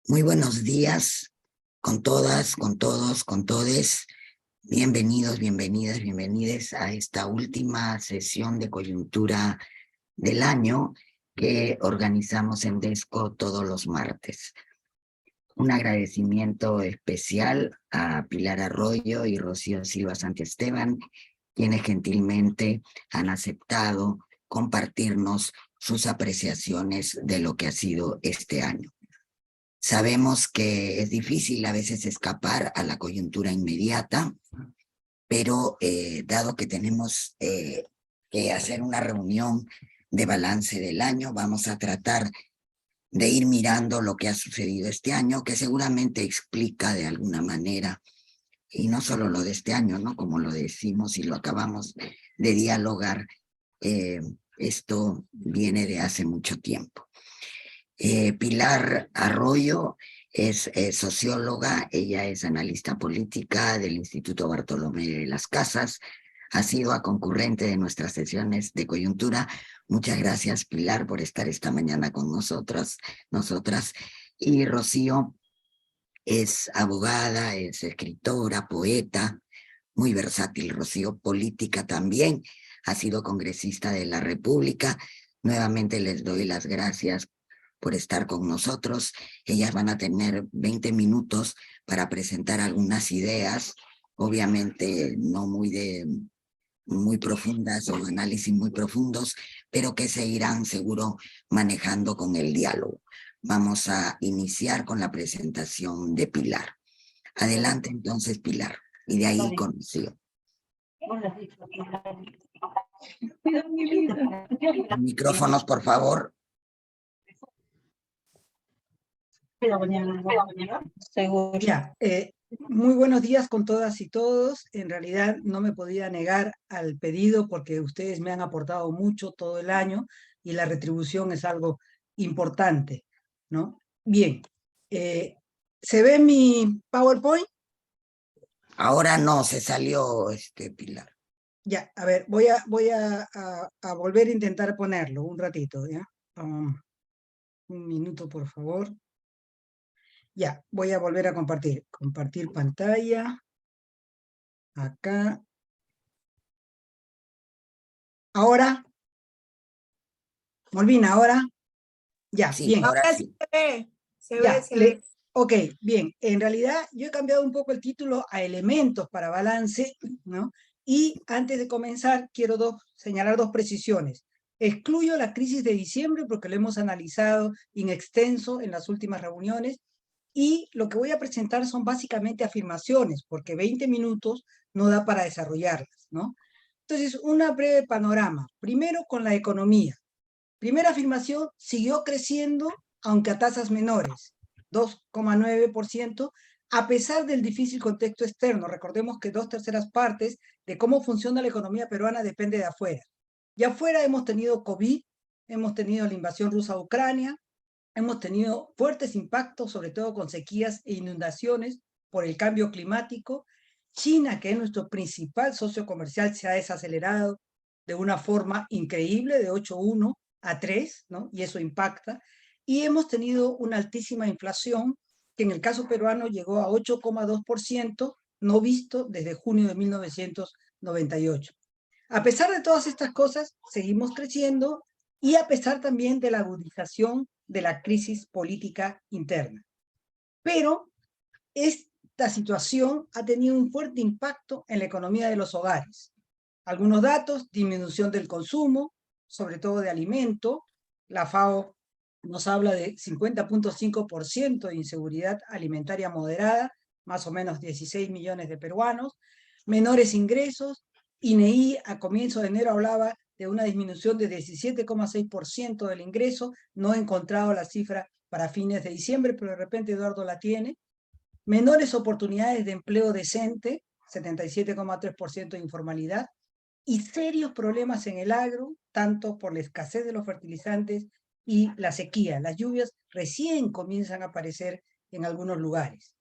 Muy buenos días con todas, con todos, con todes. Bienvenidos, bienvenidas, bienvenides a esta última sesión de coyuntura del año que organizamos en Desco todos los martes. Un agradecimiento especial a Pilar Arroyo y Rocío Silva Santiesteban, quienes gentilmente han aceptado compartirnos sus apreciaciones de lo que ha sido este año. Sabemos que es difícil a veces escapar a la coyuntura inmediata, pero dado que tenemos que hacer una reunión de balance del año, vamos a tratar de ir mirando lo que ha sucedido este año, que seguramente explica de alguna manera, y no solo lo de este año, ¿no? Como lo decimos y lo acabamos de dialogar, esto viene de hace mucho tiempo. Pilar Arroyo es socióloga, ella es analista política del Instituto Bartolomé de las Casas, ha sido concurrente de nuestras sesiones de coyuntura. Muchas gracias, Pilar, por estar esta mañana con nosotras. Y Rocío es abogada, es escritora, poeta, muy versátil, Rocío, política también, ha sido congresista de la República. Nuevamente les doy las gracias por estar con nosotros. Ellas van a tener 20 minutos para presentar algunas ideas, obviamente no muy profundas o análisis muy profundos, pero que se irán seguro manejando con el diálogo. Vamos a iniciar con la presentación de Pilar. Adelante entonces, Pilar, y de ahí conoció. Micrófonos, por favor. Ya, muy buenos días con todas y todos. En realidad no me podía negar al pedido porque ustedes me han aportado mucho todo el año y la retribución es algo importante, ¿no? Bien, ¿se ve mi PowerPoint? Ahora no, se salió Pilar. Ya, a ver, voy a volver a intentar ponerlo un ratito, ¿ya? Un minuto, por favor. Ya, voy a volver a compartir. Compartir pantalla. Acá. Ahora. Molvina, ahora. Ya, Sí, bien. ahora sí. Se ve. Ok, bien. En realidad yo he cambiado un poco el título a elementos para balance, ¿no? Y antes de comenzar quiero señalar dos precisiones. Excluyo la crisis de diciembre porque lo hemos analizado in extenso en las últimas reuniones y lo que voy a presentar son básicamente afirmaciones porque 20 minutos no da para desarrollarlas, ¿no? Entonces, una breve panorama. Primero con la economía. Primera afirmación, siguió creciendo, aunque a tasas menores, 2,9%, a pesar del difícil contexto externo. Recordemos que 2/3 de cómo funciona la economía peruana depende de afuera. Y afuera hemos tenido COVID, hemos tenido la invasión rusa a Ucrania, hemos tenido fuertes impactos, sobre todo con sequías e inundaciones por el cambio climático. China, que es nuestro principal socio comercial, se ha desacelerado de una forma increíble, de 8,1 a 3, ¿no? Y eso impacta. Y hemos tenido una altísima inflación, que en el caso peruano llegó a 8,2%, no visto desde junio de 1998. A pesar de todas estas cosas, seguimos creciendo y a pesar también de la agudización de la crisis política interna. Pero esta situación ha tenido un fuerte impacto en la economía de los hogares. Algunos datos: disminución del consumo, sobre todo de alimento. La FAO nos habla de 50,5% de inseguridad alimentaria moderada, más o menos 16 millones de peruanos. Menores ingresos. INEI a comienzo de enero hablaba de una disminución de 17,6% del ingreso. No he encontrado la cifra para fines de diciembre, pero de repente Eduardo la tiene. Menores oportunidades de empleo decente, 77,3% de informalidad, y serios problemas en el agro, tanto por la escasez de los fertilizantes y la sequía. Las lluvias recién comienzan a aparecer en algunos lugares.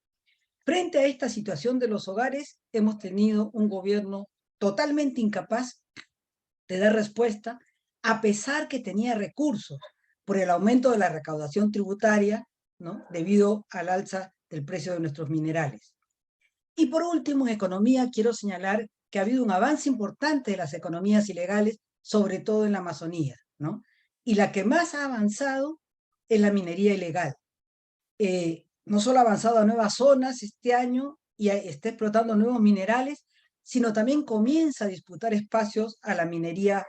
Frente a esta situación de los hogares, hemos tenido un gobierno totalmente incapaz de dar respuesta, a pesar que tenía recursos por el aumento de la recaudación tributaria ¿no? Debido al alza del precio de nuestros minerales. Y por último, en economía, quiero señalar que ha habido un avance importante de las economías ilegales, sobre todo en la Amazonía, ¿no? Y la que más ha avanzado es la minería ilegal. No solo ha avanzado a nuevas zonas este año y está explotando nuevos minerales, sino también comienza a disputar espacios a la minería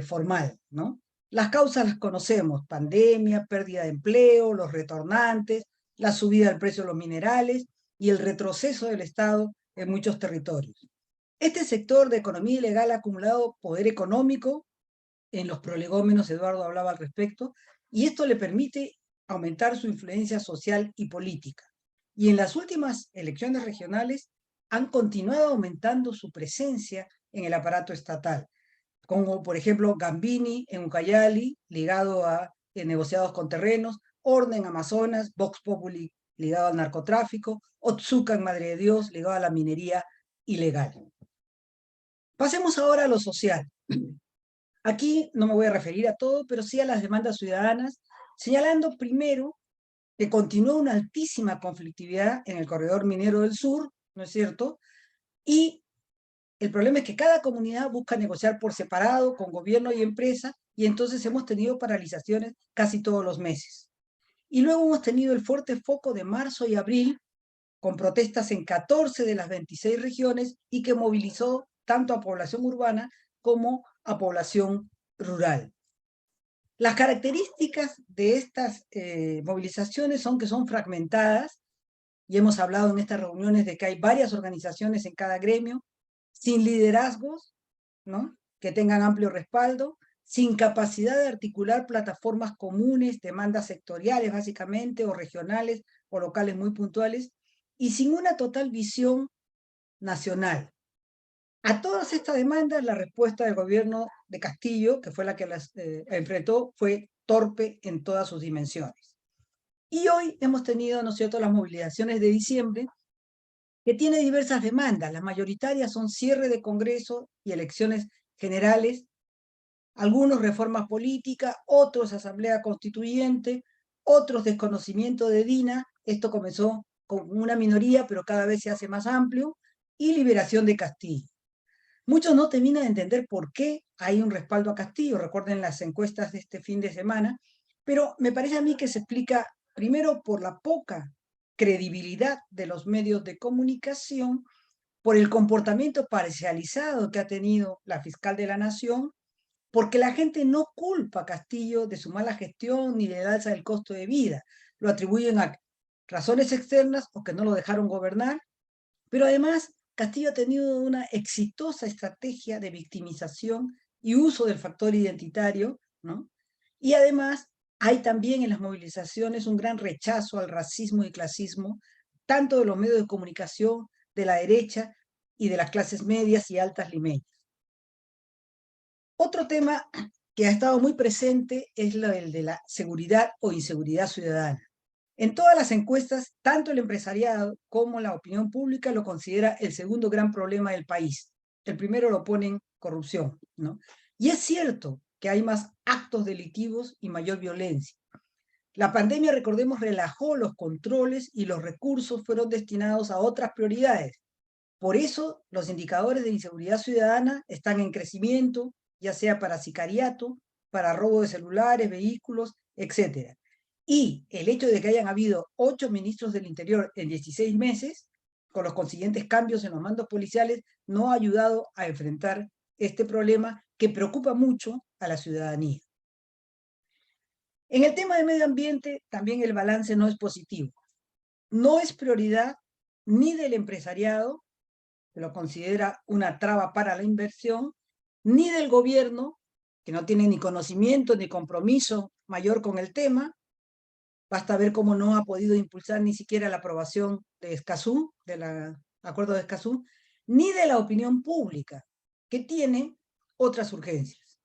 formal, ¿no? Las causas las conocemos: pandemia, pérdida de empleo, los retornantes, la subida del precio de los minerales y el retroceso del Estado en muchos territorios. Este sector de economía ilegal ha acumulado poder económico, en los prolegómenos Eduardo hablaba al respecto, y esto le permite aumentar su influencia social y política. Y en las últimas elecciones regionales han continuado aumentando su presencia en el aparato estatal, como por ejemplo Gambini en Ucayali, ligado a negociados con terrenos, Horna en Amazonas, Vox Populi ligado al narcotráfico, Otsuka en Madre de Dios ligado a la minería ilegal. Pasemos ahora a lo social. Aquí no me voy a referir a todo, pero sí a las demandas ciudadanas, señalando primero que continúa una altísima conflictividad en el corredor minero del sur, ¿no es cierto? Y el problema es que cada comunidad busca negociar por separado con gobierno y empresa, y entonces hemos tenido paralizaciones casi todos los meses. Y luego hemos tenido el fuerte foco de marzo y abril, con protestas en 14 de las 26 regiones y que movilizó tanto a población urbana como a población rural. Las características de estas movilizaciones son que son fragmentadas, y hemos hablado en estas reuniones de que hay varias organizaciones en cada gremio, sin liderazgos, ¿no?, que tengan amplio respaldo, sin capacidad de articular plataformas comunes, demandas sectoriales básicamente, o regionales, o locales muy puntuales, y sin una total visión nacional. A todas estas demandas, la respuesta del gobierno de Castillo, que fue la que las enfrentó, fue torpe en todas sus dimensiones. Y hoy hemos tenido, ¿no es cierto?, las movilizaciones de diciembre, que tiene diversas demandas. Las mayoritarias son cierre de Congreso y elecciones generales, algunos reformas políticas, otros asamblea constituyente, otros desconocimiento de DINA, esto comenzó con una minoría, pero cada vez se hace más amplio, y liberación de Castillo. Muchos no terminan de entender por qué hay un respaldo a Castillo, recuerden las encuestas de este fin de semana, pero me parece a mí que se explica primero por la poca credibilidad de los medios de comunicación, por el comportamiento parcializado que ha tenido la fiscal de la Nación, porque la gente no culpa a Castillo de su mala gestión ni del alza del costo de vida, lo atribuyen a razones externas o que no lo dejaron gobernar, pero además Castillo ha tenido una exitosa estrategia de victimización y uso del factor identitario, ¿no? Y además hay también en las movilizaciones un gran rechazo al racismo y clasismo, tanto de los medios de comunicación, de la derecha y de las clases medias y altas limeñas. Otro tema que ha estado muy presente es el de la seguridad o inseguridad ciudadana. En todas las encuestas, tanto el empresariado como la opinión pública lo considera el segundo gran problema del país. El primero lo ponen corrupción, ¿no? Y es cierto que hay más actos delictivos y mayor violencia. La pandemia, recordemos, relajó los controles y los recursos fueron destinados a otras prioridades. Por eso, los indicadores de inseguridad ciudadana están en crecimiento, ya sea para sicariato, para robo de celulares, vehículos, etc. Y el hecho de que hayan habido 8 ministros del Interior en 16 meses, con los consiguientes cambios en los mandos policiales, no ha ayudado a enfrentar este problema que preocupa mucho a la ciudadanía. En el tema de medio ambiente, también el balance no es positivo. No es prioridad ni del empresariado, que lo considera una traba para la inversión, ni del gobierno, que no tiene ni conocimiento ni compromiso mayor con el tema. Basta ver cómo no ha podido impulsar ni siquiera la aprobación de Escazú, del acuerdo de Escazú, ni de la opinión pública, que tiene otras urgencias.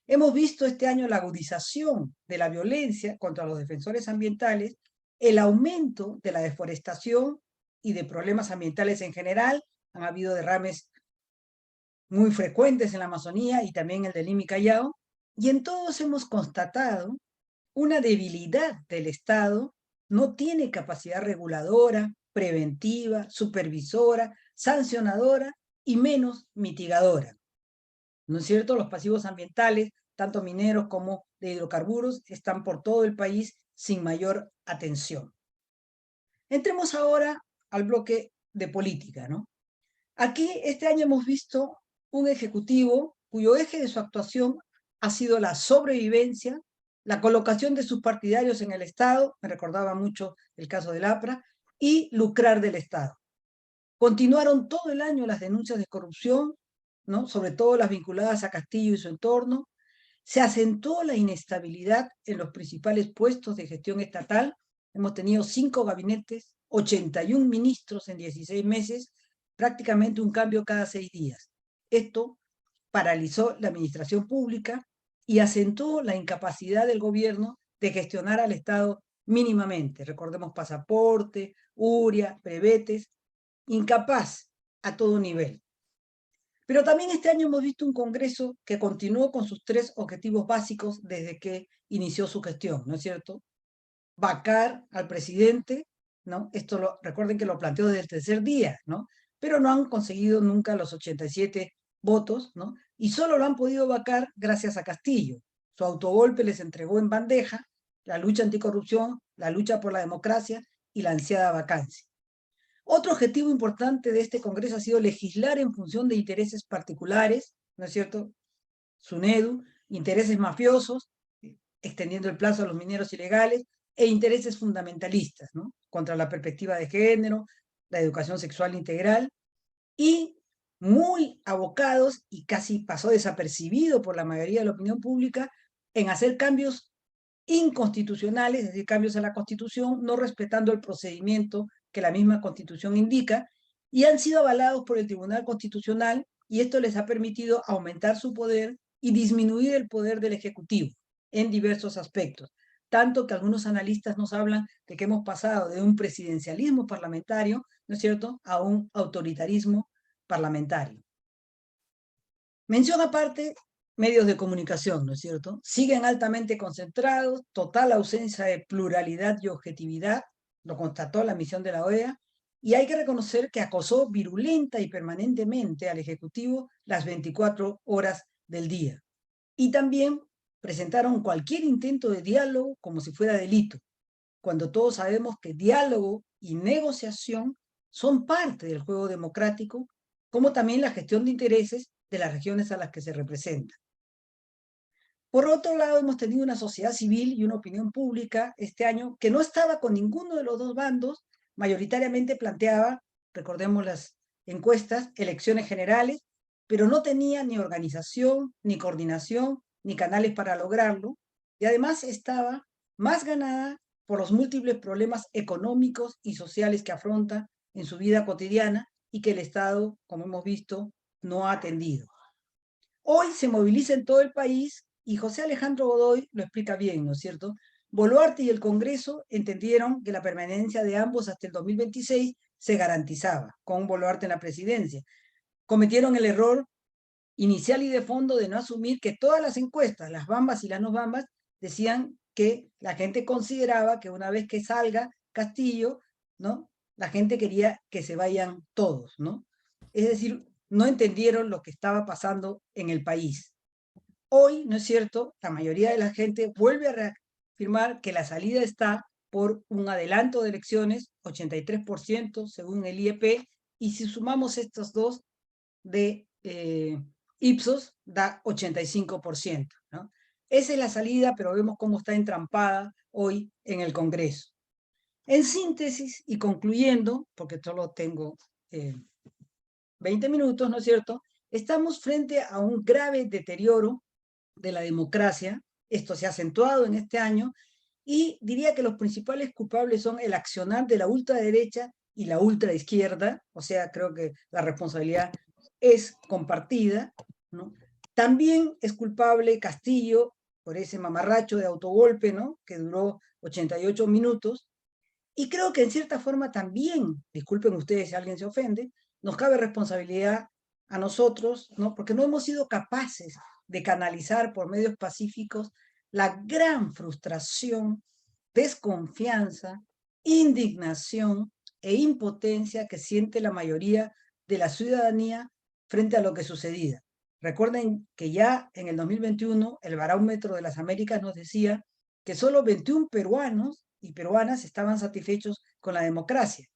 Hemos visto este año la agudización de la violencia contra los defensores ambientales, el aumento de la deforestación y de problemas ambientales en general. Han habido derrames muy frecuentes en la Amazonía y también el del Limay Callao, y en todos hemos constatado una debilidad del Estado no tiene capacidad reguladora, preventiva, supervisora, sancionadora y menos mitigadora. ¿No es cierto? Los pasivos ambientales, tanto mineros como de hidrocarburos, están por todo el país sin mayor atención. Entremos ahora al bloque de política, ¿no? Aquí este año hemos visto un ejecutivo cuyo eje de su actuación ha sido la sobrevivencia, la colocación de sus partidarios en el Estado, me recordaba mucho el caso del APRA, y lucrar del Estado. Continuaron todo el año las denuncias de corrupción, ¿no? Sobre todo las vinculadas a Castillo y su entorno. Se acentuó la inestabilidad en los principales puestos de gestión estatal. Hemos tenido 5 gabinetes, 81 ministros en 16 meses, prácticamente un cambio cada 6 días. Esto paralizó la administración pública y acentuó la incapacidad del gobierno de gestionar al Estado mínimamente. Recordemos pasaporte, URIA, brevetes, incapaz a todo nivel. Pero también este año hemos visto un Congreso que continuó con sus 3 objetivos básicos desde que inició su gestión, ¿no es cierto? Vacar al presidente, ¿no? Recuerden que lo planteó desde el tercer día, ¿no? Pero no han conseguido nunca los 87 votos, ¿no? Y solo lo han podido vacar gracias a Castillo. Su autogolpe les entregó en bandeja la lucha anticorrupción, la lucha por la democracia y la ansiada vacancia. Otro objetivo importante de este Congreso ha sido legislar en función de intereses particulares, ¿no es cierto? SUNEDU, intereses mafiosos, extendiendo el plazo a los mineros ilegales, e intereses fundamentalistas, ¿no? Contra la perspectiva de género, la educación sexual integral, y muy abocados, y casi pasó desapercibido por la mayoría de la opinión pública, en hacer cambios inconstitucionales, es decir, cambios a la Constitución, no respetando el procedimiento que la misma Constitución indica, y han sido avalados por el Tribunal Constitucional, y esto les ha permitido aumentar su poder y disminuir el poder del Ejecutivo en diversos aspectos. Tanto que algunos analistas nos hablan de que hemos pasado de un presidencialismo parlamentario, ¿no es cierto?, a un autoritarismo parlamentario. Mención aparte, medios de comunicación, ¿no es cierto? Siguen altamente concentrados, total ausencia de pluralidad y objetividad, lo constató la misión de la OEA, y hay que reconocer que acosó virulenta y permanentemente al Ejecutivo las 24 horas del día. Y también presentaron cualquier intento de diálogo como si fuera delito, cuando todos sabemos que diálogo y negociación son parte del juego democrático, como también la gestión de intereses de las regiones a las que se representa. Por otro lado, hemos tenido una sociedad civil y una opinión pública este año que no estaba con ninguno de los dos bandos, mayoritariamente planteaba, recordemos las encuestas, elecciones generales, pero no tenía ni organización, ni coordinación, ni canales para lograrlo, y además estaba más ganada por los múltiples problemas económicos y sociales que afronta en su vida cotidiana y que el Estado, como hemos visto, no ha atendido. Hoy se moviliza en todo el país y José Alejandro Godoy lo explica bien, ¿no es cierto? Boluarte y el Congreso entendieron que la permanencia de ambos hasta el 2026 se garantizaba con Boluarte en la presidencia. Cometieron el error inicial y de fondo de no asumir que todas las encuestas, las bambas y las no bambas, decían que la gente consideraba que una vez que salga Castillo, ¿no?, la gente quería que se vayan todos, ¿no? Es decir, no entendieron lo que estaba pasando en el país. Hoy, ¿no es cierto?, la mayoría de la gente vuelve a reafirmar que la salida está por un adelanto de elecciones, 83% según el IEP, y si sumamos estos dos de Ipsos, da 85%, ¿no? Esa es la salida, pero vemos cómo está entrampada hoy en el Congreso. En síntesis y concluyendo, porque solo tengo 20 minutos, ¿no es cierto?, estamos frente a un grave deterioro de la democracia. Esto se ha acentuado en este año y diría que los principales culpables son el accionar de la ultraderecha y la ultraizquierda, o sea, creo que la responsabilidad es compartida, ¿no? También es culpable Castillo por ese mamarracho de autogolpe, ¿no?, que duró 88 minutos, y creo que en cierta forma también, disculpen ustedes si alguien se ofende, nos cabe responsabilidad a nosotros, ¿no?, porque no hemos sido capaces de canalizar por medios pacíficos la gran frustración, desconfianza indignación e impotencia que siente la mayoría de la ciudadanía frente a lo que sucedía. Recuerden que ya en el 2021 el Barómetro de las Américas nos decía que solo 21 peruanos y peruanas estaban satisfechos con la democracia.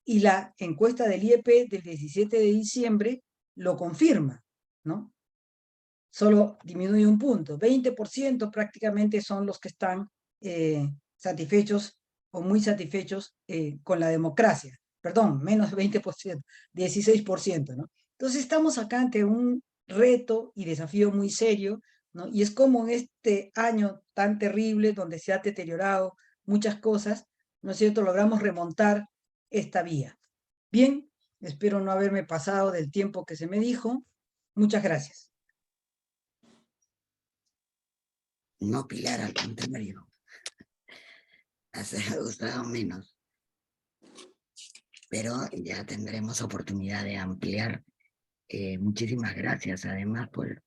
Y la encuesta del IEP del 17 de diciembre lo confirma, ¿no? Solo disminuye un punto. 20% prácticamente son los que están satisfechos o muy satisfechos con la democracia. Perdón, menos 20%, 16%, ¿no? Entonces estamos acá ante un reto y desafío muy serio, ¿no? Y es como en este año tan terrible donde se ha deteriorado muchas cosas, ¿no es cierto?, logramos remontar esta vía. Bien, espero no haberme pasado del tiempo que se me dijo. Muchas gracias. No, Pilar, al contrario. Ha gustado menos. Pero ya tendremos oportunidad de ampliar. Muchísimas gracias, además, por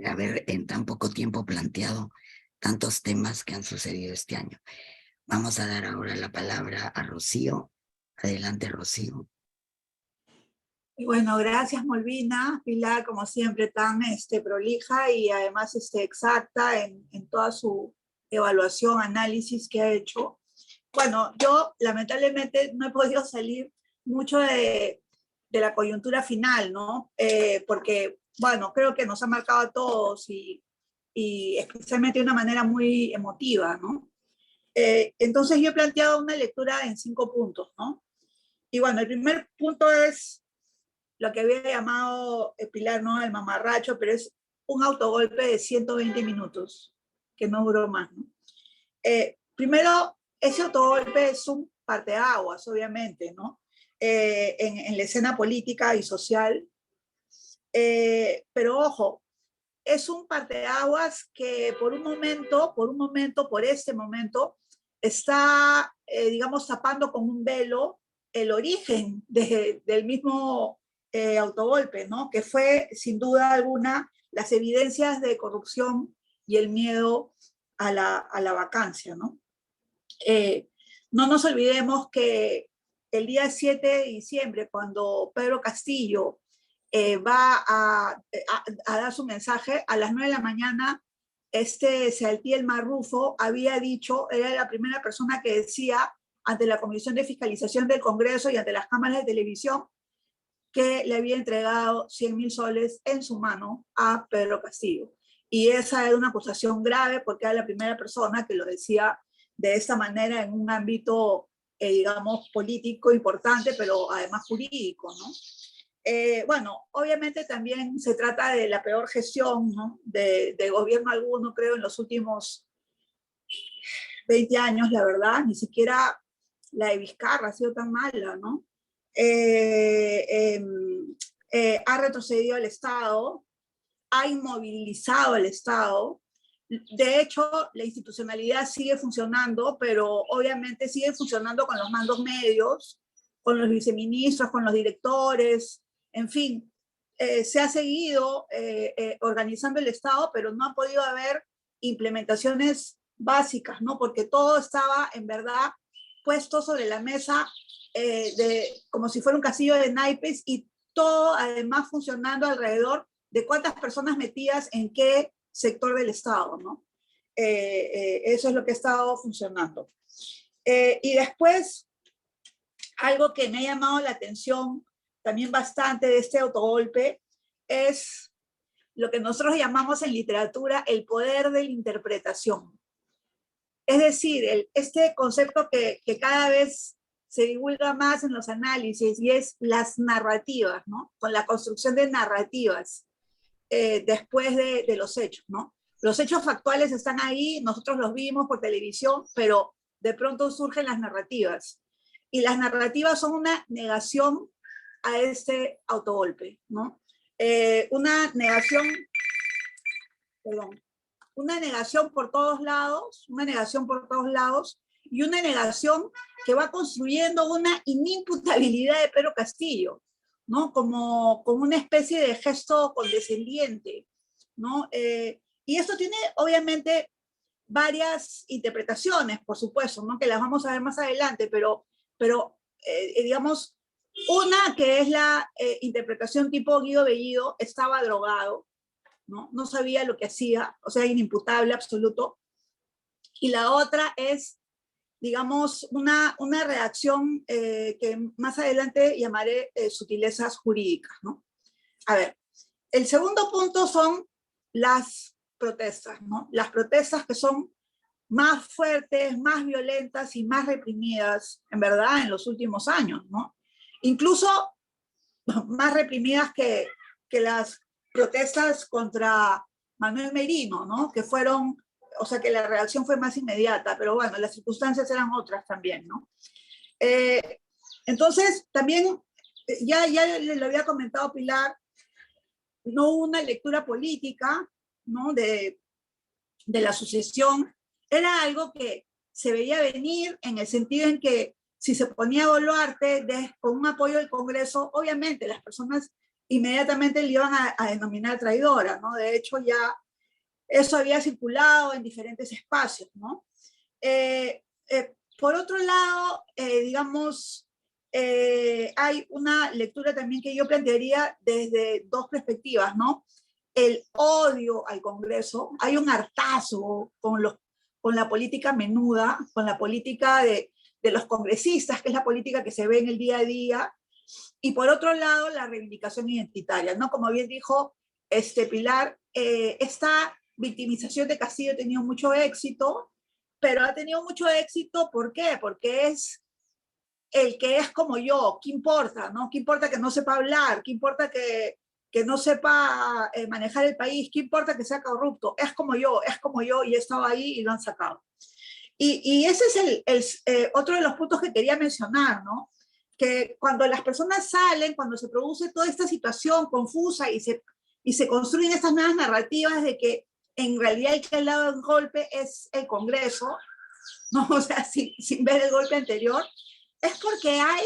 haber en tan poco tiempo planteado tantos temas que han sucedido este año. Vamos a dar ahora la palabra a Rocío. Adelante, Rocío. Y bueno, gracias Molvina, Pilar, como siempre, tan prolija y además exacta en toda su evaluación, análisis que ha hecho. Bueno, yo lamentablemente no he podido salir mucho de la coyuntura final, ¿no? Porque, bueno, creo que nos ha marcado a todos y especialmente de una manera muy emotiva, ¿no? Entonces yo he planteado una lectura en 5 puntos, ¿no? Y bueno, el primer punto es lo que había llamado Pilar, ¿no?, el mamarracho, pero es un autogolpe de 120 minutos, que no duró más, ¿no? Primero, ese autogolpe es un parteaguas, obviamente, ¿no? En la escena política y social. Pero ojo, es un parteaguas que por este momento, está, digamos, tapando con un velo el origen del mismo autogolpe, ¿no? Que fue, sin duda alguna, las evidencias de corrupción y el miedo a la vacancia, ¿no? No nos olvidemos que el día 7 de diciembre, cuando Pedro Castillo va a dar su mensaje, a las 9 de la mañana, Sealtiel Marrufo había dicho, era la primera persona que decía ante la Comisión de Fiscalización del Congreso y ante las cámaras de televisión que le había entregado 100.000 soles en su mano a Pedro Castillo. Y esa era una acusación grave porque era la primera persona que lo decía de esta manera en un ámbito, digamos, político importante, pero además jurídico, ¿no? Bueno, obviamente también se trata de la peor gestión, ¿no?, de gobierno alguno, creo, en los últimos 20 años, la verdad. Ni siquiera la de Vizcarra ha sido tan mala, ¿no? Ha retrocedido el Estado, ha inmovilizado el Estado. De hecho, la institucionalidad sigue funcionando, pero obviamente sigue funcionando con los mandos medios, con los viceministros, con los directores, en fin. Se ha seguido organizando el Estado, pero no ha podido haber implementaciones básicas, ¿no? Porque todo estaba, en verdad, puesto sobre la mesa como si fuera un castillo de naipes, y todo además funcionando alrededor de cuántas personas metidas en qué sector del Estado, ¿no? Eso es lo que ha estado funcionando. Y después, algo que me ha llamado la atención también bastante de este autogolpe es lo que nosotros llamamos en literatura el poder de la interpretación. Es decir, este concepto que cada vez se divulga más en los análisis, y es las narrativas, ¿no? Con la construcción de narrativas después de los hechos, ¿no? Los hechos factuales están ahí, nosotros los vimos por televisión, pero de pronto surgen las narrativas. Y las narrativas son una negación a este autogolpe, ¿no? Una negación, perdón, una negación por todos lados, y una negación que va construyendo una inimputabilidad de Pedro Castillo, ¿no? Como una especie de gesto condescendiente, ¿no? Y esto tiene, obviamente, varias interpretaciones, por supuesto, ¿no? Que las vamos a ver más adelante, pero digamos, una que es la interpretación tipo Guido Bellido, estaba drogado, ¿no? No sabía lo que hacía, o sea, inimputable absoluto. Y la otra es, digamos, una redacción que más adelante llamaré sutilezas jurídicas, ¿no? A ver, el segundo punto son las protestas, ¿no? Las protestas que son más fuertes, más violentas y más reprimidas, en verdad, en los últimos años, ¿no? Incluso más reprimidas que las protestas contra Manuel Merino, ¿no? Que fueron, o sea, que la reacción fue más inmediata, pero bueno, las circunstancias eran otras también, ¿no? Entonces, también, ya le había comentado Pilar, no hubo una lectura política, ¿no? de la sucesión. Era algo que se veía venir en el sentido en que si se ponía Boluarte con un apoyo del Congreso, obviamente las personas inmediatamente le iban a denominar traidora, ¿no? De hecho, ya eso había circulado en diferentes espacios, ¿no? Por otro lado, digamos, hay una lectura también que yo plantearía desde dos perspectivas, ¿no? El odio al Congreso, hay un hartazo con la política menuda, con la política de los congresistas, que es la política que se ve en el día a día, y por otro lado, la reivindicación identitaria, ¿no? Como bien dijo Pilar, esta victimización de Castillo ha tenido mucho éxito, pero ha tenido mucho éxito, ¿por qué? Porque es el que es como yo, ¿qué importa, no? ¿Qué importa que no sepa hablar? ¿Qué importa que no sepa manejar el país? ¿Qué importa que sea corrupto? Es como yo, y he estado ahí y lo han sacado. Y ese es otro de los puntos que quería mencionar, ¿no? Que cuando las personas salen, cuando se produce toda esta situación confusa y se construyen estas nuevas narrativas de que en realidad el que ha dado el golpe es el Congreso, ¿no? O sea, sin ver el golpe anterior, es porque hay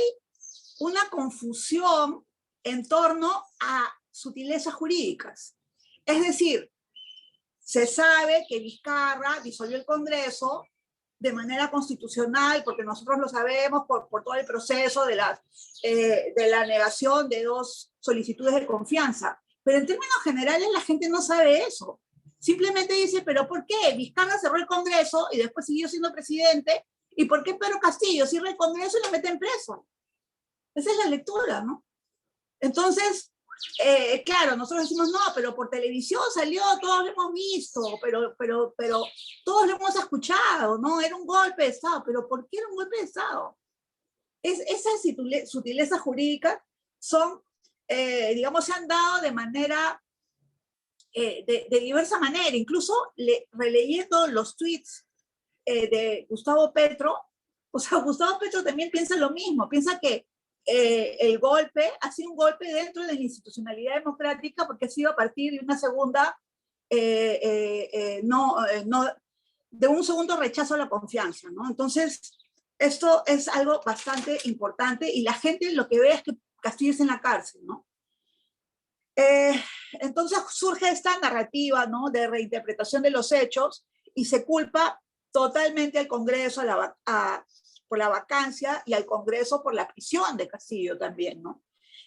una confusión en torno a sutilezas jurídicas. Es decir, se sabe que Vizcarra disolvió el Congreso de manera constitucional, porque nosotros lo sabemos por todo el proceso de la negación de 2 solicitudes de confianza. Pero en términos generales la gente no sabe eso. Simplemente dice, ¿pero por qué? Vizcarra cerró el Congreso y después siguió siendo presidente. ¿Y por qué Pedro Castillo cierra el Congreso y lo mete en preso? Esa es la lectura, ¿no? Entonces, claro, nosotros decimos, no, pero por televisión salió, todos lo hemos visto, pero todos lo hemos escuchado, ¿no? Era un golpe de Estado, pero ¿por qué era un golpe de Estado? Esas sutilezas jurídicas son, digamos, se han dado de manera, de diversa manera, incluso releyendo los tweets de Gustavo Petro, o sea, Gustavo Petro también piensa lo mismo, piensa que el golpe ha sido un golpe dentro de la institucionalidad democrática porque ha sido a partir de una segunda, de un segundo rechazo a la confianza, ¿no? Entonces, esto es algo bastante importante y la gente lo que ve es que Castillo está en la cárcel, ¿no? Entonces surge esta narrativa, ¿no? De reinterpretación de los hechos y se culpa totalmente al Congreso por la vacancia y al Congreso por la prisión de Castillo también, ¿no?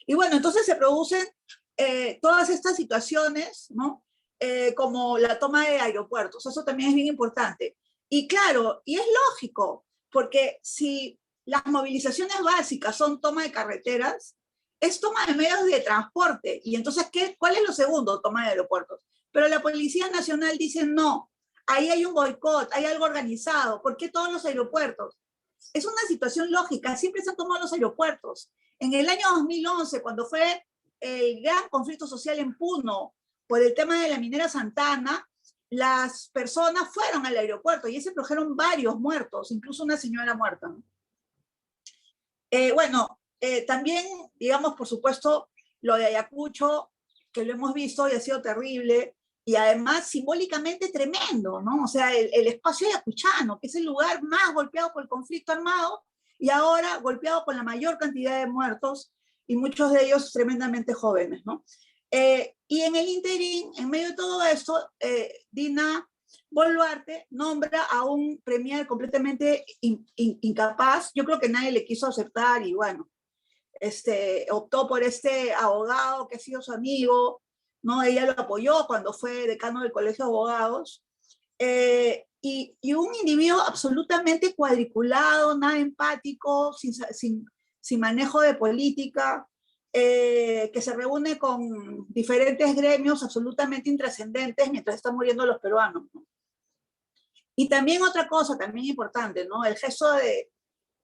Y bueno, entonces se producen todas estas situaciones, ¿no? Como la toma de aeropuertos, eso también es bien importante. Y claro, y es lógico, porque si las movilizaciones básicas son toma de carreteras, es toma de medios de transporte. Y entonces, ¿cuál es lo segundo? Toma de aeropuertos. Pero la Policía Nacional dice no, ahí hay un boicot, hay algo organizado, ¿por qué todos los aeropuertos? Es una situación lógica, siempre se han tomado los aeropuertos. En el año 2011, cuando fue el gran conflicto social en Puno por el tema de la minera Santana, las personas fueron al aeropuerto y se produjeron varios muertos, incluso una señora muerta, ¿no? También, digamos, por supuesto, lo de Ayacucho, que lo hemos visto y ha sido terrible, y además simbólicamente tremendo, ¿no? O sea, el espacio ayacuchano, que es el lugar más golpeado por el conflicto armado, y ahora golpeado con la mayor cantidad de muertos, y muchos de ellos tremendamente jóvenes, ¿no? Y en el interín, en medio de todo esto, Dina Boluarte nombra a un premier completamente incapaz. Yo creo que nadie le quiso aceptar y bueno, optó por este abogado que ha sido su amigo, ¿no? Ella lo apoyó cuando fue decano del Colegio de Abogados. Y un individuo absolutamente cuadriculado, nada empático, sin manejo de política, que se reúne con diferentes gremios absolutamente intrascendentes mientras están muriendo los peruanos, ¿no? Y también otra cosa, también importante, ¿no? El gesto de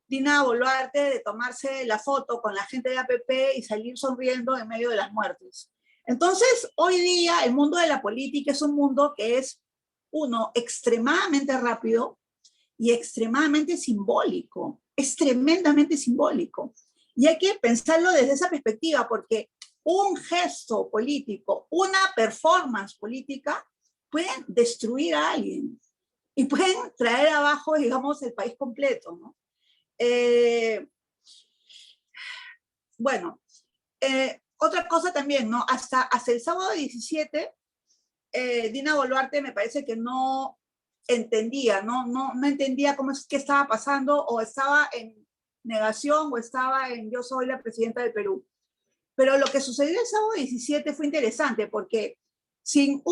Dina Boluarte de tomarse la foto con la gente de APP y salir sonriendo en medio de las muertes. Entonces, hoy día el mundo de la política es un mundo que es, uno, extremadamente rápido y extremadamente simbólico. Es tremendamente simbólico. Y hay que pensarlo desde esa perspectiva, porque un gesto político, una performance política, pueden destruir a alguien y pueden traer abajo, digamos, el país completo, ¿no? Bueno, otra cosa también, ¿no? Hasta el sábado 17, Dina Boluarte me parece que no entendía, no entendía qué estaba pasando, o estaba en negación, o estaba en yo soy la presidenta del Perú. Pero lo que sucedió el sábado 17 fue interesante, porque sin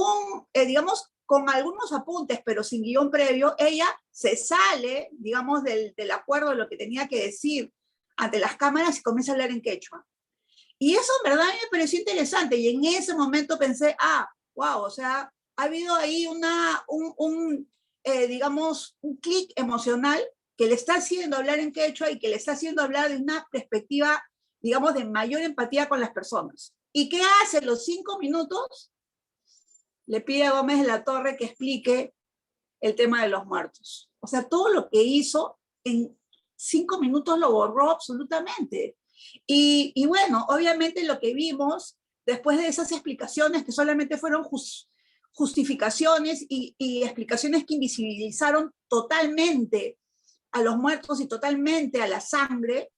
digamos, con algunos apuntes, pero sin guión previo, ella se sale, digamos, del acuerdo de lo que tenía que decir ante las cámaras y comienza a hablar en quechua. Y eso en verdad me pareció interesante, y en ese momento pensé, wow, o sea, ha habido ahí digamos, un clic emocional que le está haciendo hablar en quechua y que le está haciendo hablar de una perspectiva, digamos, de mayor empatía con las personas. ¿Y qué hace? Los 5 minutos le pide a Gómez de la Torre que explique el tema de los muertos. O sea, todo lo que hizo en 5 minutos lo borró absolutamente. Y bueno, obviamente lo que vimos después de esas explicaciones, que solamente fueron justificaciones y explicaciones que invisibilizaron totalmente a los muertos y totalmente a la sangre,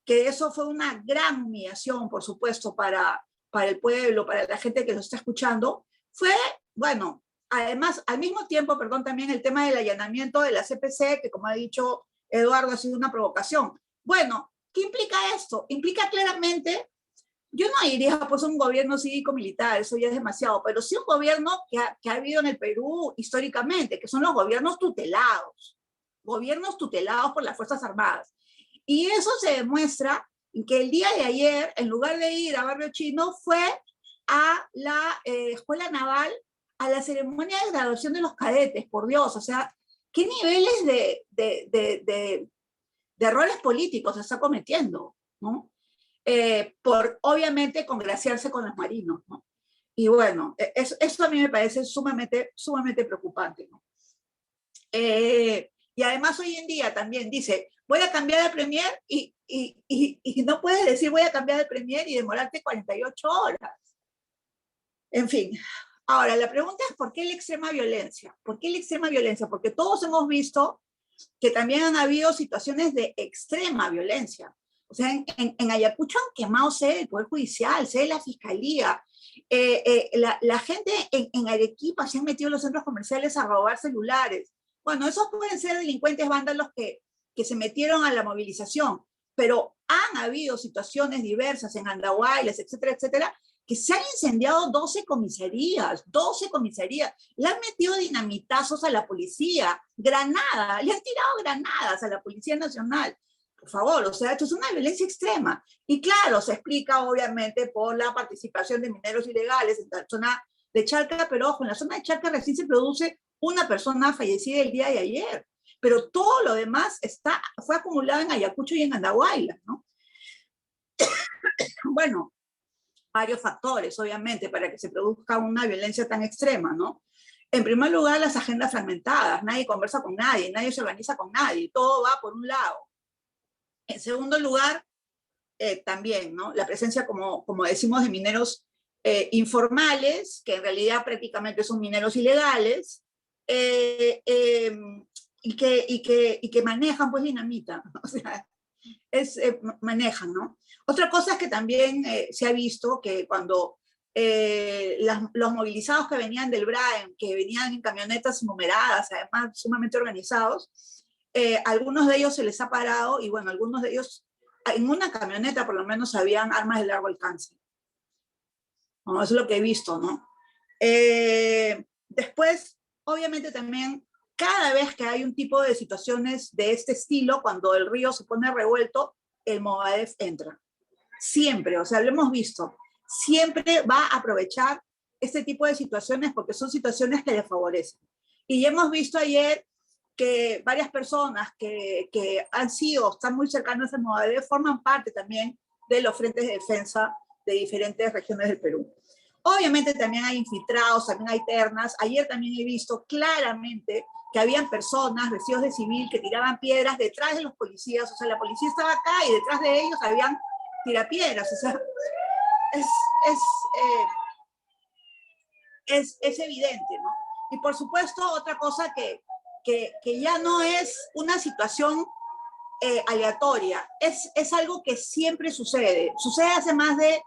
que eso fue una gran humillación, por supuesto, para el pueblo, para la gente que lo está escuchando, fue, bueno, además, al mismo tiempo, perdón, también el tema del allanamiento de la CPC, que como ha dicho Eduardo, ha sido una provocación. Bueno, ¿qué implica esto? Implica claramente, yo no diría pues un gobierno cívico-militar, eso ya es demasiado, pero sí un gobierno que ha habido en el Perú históricamente, que son los gobiernos tutelados por las Fuerzas Armadas. Y eso se demuestra en que el día de ayer, en lugar de ir a Barrio Chino, fue a la Escuela Naval, a la ceremonia de graduación de los cadetes, por Dios, o sea, ¿qué niveles de errores políticos se está cometiendo, ¿no? Por, obviamente, congraciarse con los marinos, ¿no? Y bueno, eso a mí me parece sumamente preocupante, ¿no? Y además hoy en día también dice, voy a cambiar de premier y no puedes decir voy a cambiar de premier y demorarte 48 horas. En fin, ahora la pregunta es ¿por qué la extrema violencia? ¿Por qué la extrema violencia? Porque todos hemos visto que también han habido situaciones de extrema violencia. O sea, en Ayacucho han quemado sede del Poder Judicial, sede de la Fiscalía. La gente en Arequipa se han metido en los centros comerciales a robar celulares. Bueno, esos pueden ser delincuentes vándalos que se metieron a la movilización, pero han habido situaciones diversas en Andahuaylas, etcétera, etcétera, que se han incendiado 12 comisarías, le han metido dinamitazos a la policía, le han tirado granadas a la Policía Nacional. Por favor, o sea, esto es una violencia extrema. Y claro, se explica obviamente por la participación de mineros ilegales en la zona de Charca, pero ojo, en la zona de Charca recién se produce una persona fallecida el día de ayer, pero todo lo demás fue acumulado en Ayacucho y en Andahuaylas, ¿no? Bueno, varios factores, obviamente, para que se produzca una violencia tan extrema, ¿no? En primer lugar, las agendas fragmentadas, nadie conversa con nadie, nadie se organiza con nadie, todo va por un lado. En segundo lugar, también, ¿no? La presencia, como decimos, de mineros informales, que en realidad prácticamente son mineros ilegales, y que manejan pues dinamita, o sea, manejan, ¿no? Otra cosa es que también se ha visto que cuando los movilizados que venían del BRAEM, que venían en camionetas numeradas, además sumamente organizados, algunos de ellos se les ha parado y bueno, algunos de ellos, en una camioneta por lo menos habían armas de largo alcance. ¿No? Eso es lo que he visto, ¿no? Después, obviamente también, cada vez que hay un tipo de situaciones de este estilo, cuando el río se pone revuelto, el Movadef entra. Siempre, o sea, lo hemos visto. Siempre va a aprovechar este tipo de situaciones porque son situaciones que le favorecen. Y ya hemos visto ayer que varias personas que están muy cercanas al Movadef forman parte también de los frentes de defensa de diferentes regiones del Perú. Obviamente también hay infiltrados, también hay ternas. Ayer también he visto claramente que habían personas vestidos de civil que tiraban piedras detrás de los policías. O sea, la policía estaba acá y detrás de ellos habían tirapiedras. O sea, es evidente, ¿no? Y por supuesto, otra cosa que ya no es una situación aleatoria, es algo que siempre sucede hace más de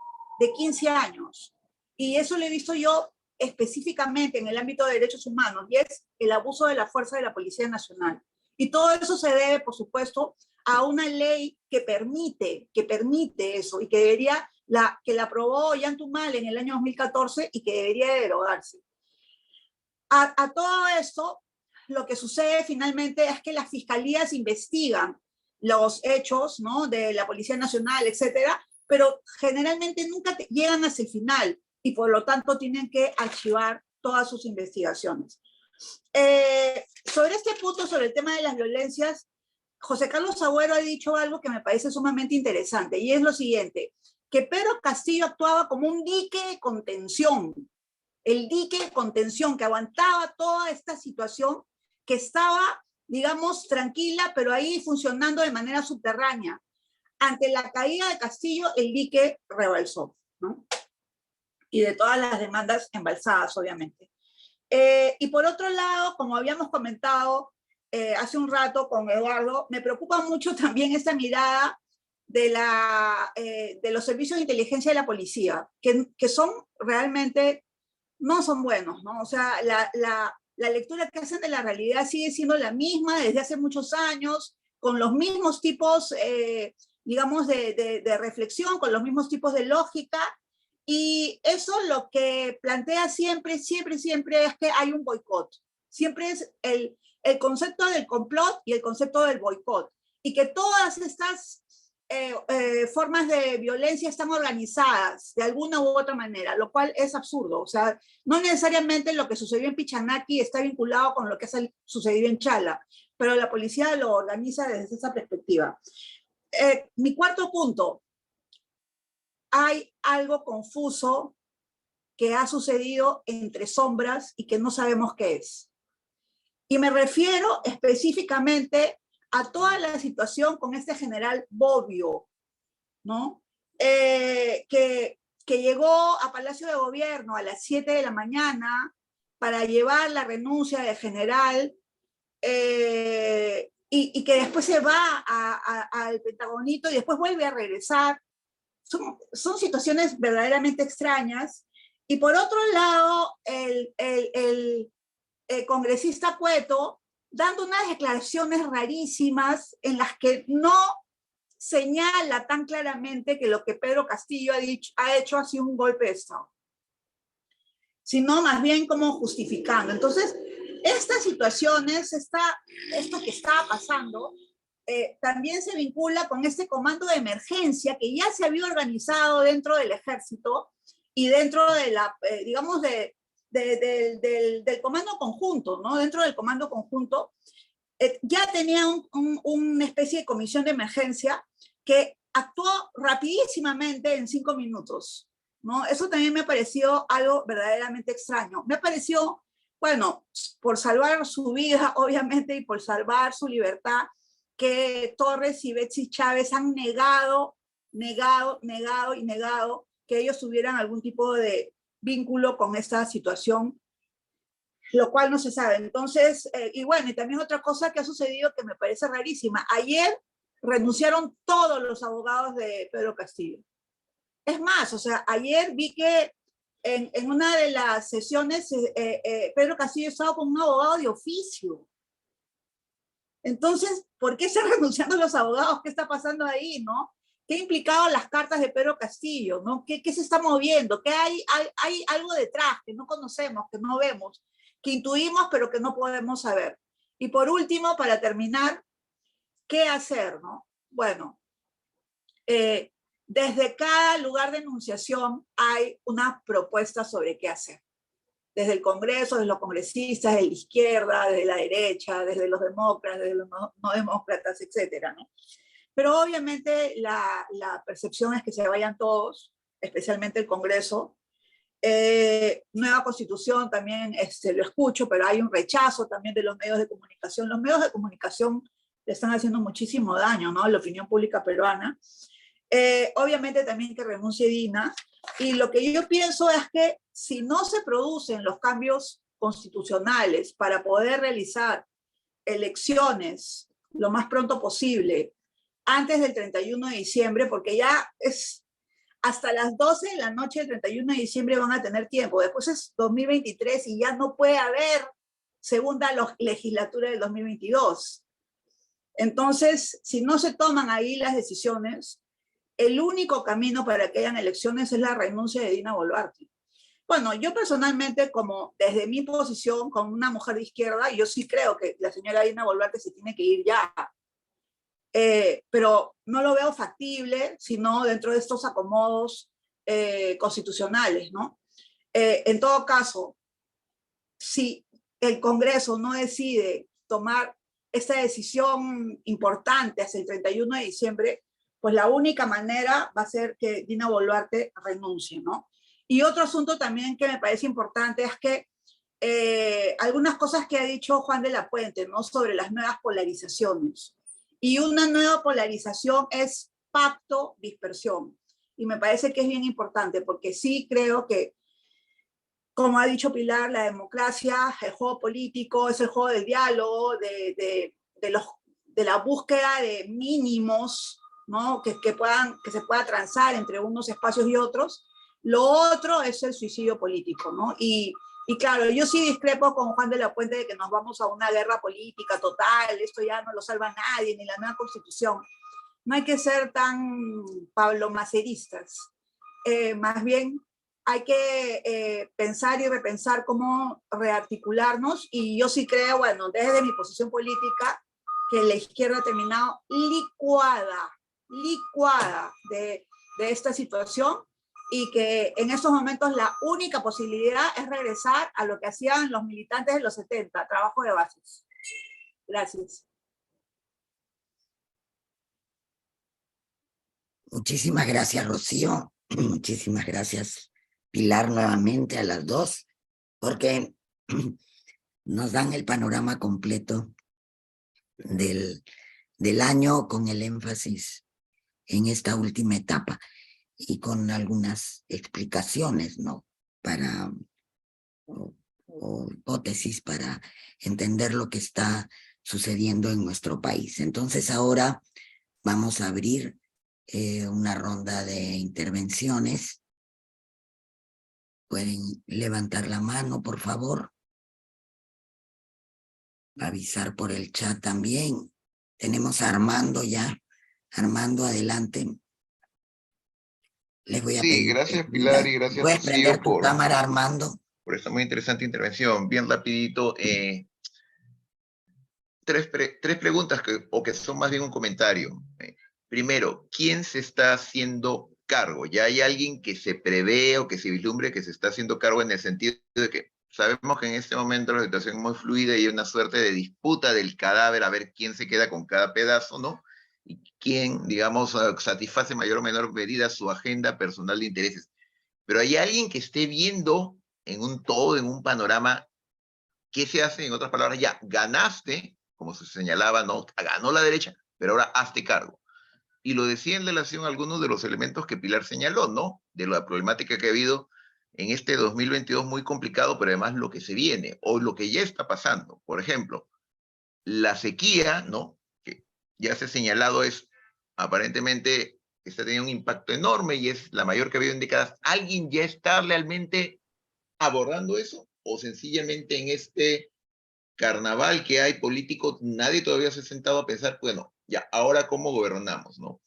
15 años, y eso lo he visto yo específicamente en el ámbito de derechos humanos, y es el abuso de la fuerza de la Policía Nacional. Y todo eso se debe, por supuesto, a una ley que permite eso, y que la aprobó Ollantumal en el año 2014 y que debería de derogarse. A todo esto, lo que sucede finalmente es que las fiscalías investigan los hechos, ¿no?, de la Policía Nacional, etcétera, pero generalmente nunca llegan hasta el final y por lo tanto tienen que archivar todas sus investigaciones. Sobre este punto, sobre el tema de las violencias, José Carlos Agüero ha dicho algo que me parece sumamente interesante, y es lo siguiente, que Pedro Castillo actuaba como un dique de contención, el dique de contención que aguantaba toda esta situación, que estaba, digamos, tranquila, pero ahí funcionando de manera subterránea. Ante la caída de Castillo, el dique rebalsó, ¿no? Y de todas las demandas embalsadas, obviamente. Y por otro lado, como habíamos comentado hace un rato con Eduardo, me preocupa mucho también esta mirada de los servicios de inteligencia de la policía, que son realmente, no son buenos, ¿no? O sea, la lectura que hacen de la realidad sigue siendo la misma desde hace muchos años, con los mismos tipos, digamos, de reflexión, con los mismos tipos de lógica, y eso lo que plantea siempre es que hay un boicot. Siempre es el concepto del complot y el concepto del boicot, y que todas estas formas de violencia están organizadas de alguna u otra manera, lo cual es absurdo. O sea, no necesariamente lo que sucedió en Pichanaki está vinculado con lo que ha sucedido en Chala, pero la policía lo organiza desde esa perspectiva. Mi cuarto punto, hay algo confuso que ha sucedido entre sombras y que no sabemos qué es. Y me refiero específicamente a toda la situación con este general Bobbio, ¿no? Que llegó a Palacio de Gobierno a las 7 de la mañana para llevar la renuncia del general, y que después se va al Pentagonito y después vuelve a regresar. Son situaciones verdaderamente extrañas. Y por otro lado, el congresista Cueto, dando unas declaraciones rarísimas en las que no señala tan claramente que lo que Pedro Castillo ha hecho ha sido un golpe de Estado, sino más bien como justificando. Entonces, estas situaciones, esto que está pasando, también se vincula con este comando de emergencia que ya se había organizado dentro del ejército y dentro de la, digamos, del comando conjunto, ¿no? Dentro del comando conjunto, ya tenía una especie de comisión de emergencia que actuó rapidísimamente en 5 minutos, ¿no? Eso también me pareció algo verdaderamente extraño. Me pareció, bueno, por salvar su vida, obviamente, y por salvar su libertad, que Torres y Betsy Chávez han negado que ellos tuvieran algún tipo de vínculo con esta situación, lo cual no se sabe. Entonces, y bueno, y también otra cosa que ha sucedido que me parece rarísima. Ayer renunciaron todos los abogados de Pedro Castillo. Es más, o sea, ayer vi que en una de las sesiones, Pedro Castillo estaba con un abogado de oficio. Entonces, ¿por qué están renunciando los abogados? ¿Qué está pasando ahí, no? ¿Qué implicaban las cartas de Pedro Castillo, no? ¿Qué se está moviendo? ¿Qué hay algo detrás que no conocemos, que no vemos, que intuimos, pero que no podemos saber? Y por último, para terminar, ¿qué hacer, no? Bueno, desde cada lugar de enunciación hay una propuesta sobre qué hacer. Desde el Congreso, desde los congresistas, desde la izquierda, desde la derecha, desde los demócratas, desde los no demócratas, etcétera, ¿no? Pero obviamente la percepción es que se vayan todos, especialmente el Congreso. Nueva Constitución también lo escucho, pero hay un rechazo también de los medios de comunicación. Los medios de comunicación le están haciendo muchísimo daño, ¿no? A la opinión pública peruana. Obviamente también que renuncie Dina. Y lo que yo pienso es que si no se producen los cambios constitucionales para poder realizar elecciones lo más pronto posible, antes del 31 de diciembre, porque ya es hasta las 12 de la noche del 31 de diciembre van a tener tiempo. Después es 2023 y ya no puede haber segunda legislatura del 2022. Entonces, si no se toman ahí las decisiones, el único camino para que hayan elecciones es la renuncia de Dina Boluarte. Bueno, yo personalmente, como desde mi posición como una mujer de izquierda, yo sí creo que la señora Dina Boluarte se tiene que ir ya. Pero no lo veo factible, sino dentro de estos acomodos constitucionales, ¿no? En todo caso, si el Congreso no decide tomar esta decisión importante hasta el 31 de diciembre, pues la única manera va a ser que Dina Boluarte renuncie, ¿no? Y otro asunto también que me parece importante es que algunas cosas que ha dicho Juan de la Puente, ¿no? Sobre las nuevas polarizaciones. Y una nueva polarización es pacto-dispersión. Y me parece que es bien importante, porque sí creo que, como ha dicho Pilar, la democracia, el juego político, es el juego del diálogo, de la búsqueda de mínimos, ¿no? que se pueda transar entre unos espacios y otros. Lo otro es el suicidio político, ¿no? Y claro, yo sí discrepo con Juan de la Puente de que nos vamos a una guerra política total, esto ya no lo salva nadie, ni la nueva Constitución. No hay que ser tan pablomaceristas. Más bien hay que pensar y repensar cómo rearticularnos, y yo sí creo, bueno, desde mi posición política, que la izquierda ha terminado licuada de esta situación, y que en estos momentos la única posibilidad es regresar a lo que hacían los militantes de los 70, trabajo de bases. Gracias. Muchísimas gracias, Rocío. Muchísimas gracias, Pilar, nuevamente a las dos, porque nos dan el panorama completo del año, con el énfasis en esta última etapa y con algunas explicaciones, ¿no? O hipótesis para entender lo que está sucediendo en nuestro país. Entonces ahora vamos a abrir una ronda de intervenciones. Pueden levantar la mano, por favor. Avisar por el chat también. Tenemos a Armando ya. Armando, adelante. Les voy a pedir. Sí, gracias Pilar y gracias ¿Puedes prender Rocío tu cámara, Armando? por esta muy interesante intervención. Bien rapidito, tres preguntas que son más bien un comentario. Primero, ¿quién se está haciendo cargo? ¿Ya hay alguien que se prevé o que se vislumbre que se está haciendo cargo, en el sentido de que sabemos que en este momento la situación es muy fluida y hay una suerte de disputa del cadáver a ver quién se queda con cada pedazo, ¿no? Y quién, digamos, satisface mayor o menor medida su agenda personal de intereses. Pero hay alguien que esté viendo en un todo, en un panorama, qué se hace. En otras palabras, ya ganaste, como se señalaba, ¿no? Ganó la derecha, pero ahora hazte cargo. Y lo decía en relación a algunos de los elementos que Pilar señaló, ¿no? De la problemática que ha habido en este 2022 muy complicado, pero además lo que se viene, o lo que ya está pasando. Por ejemplo, la sequía, ¿no? Que ya se ha señalado, es aparentemente está teniendo un impacto enorme y es la mayor que ha habido en décadas. ¿Alguien ya está realmente abordando eso? ¿O sencillamente en este carnaval que hay político, nadie todavía se ha sentado a pensar, bueno, ya, ahora cómo gobernamos, ¿no?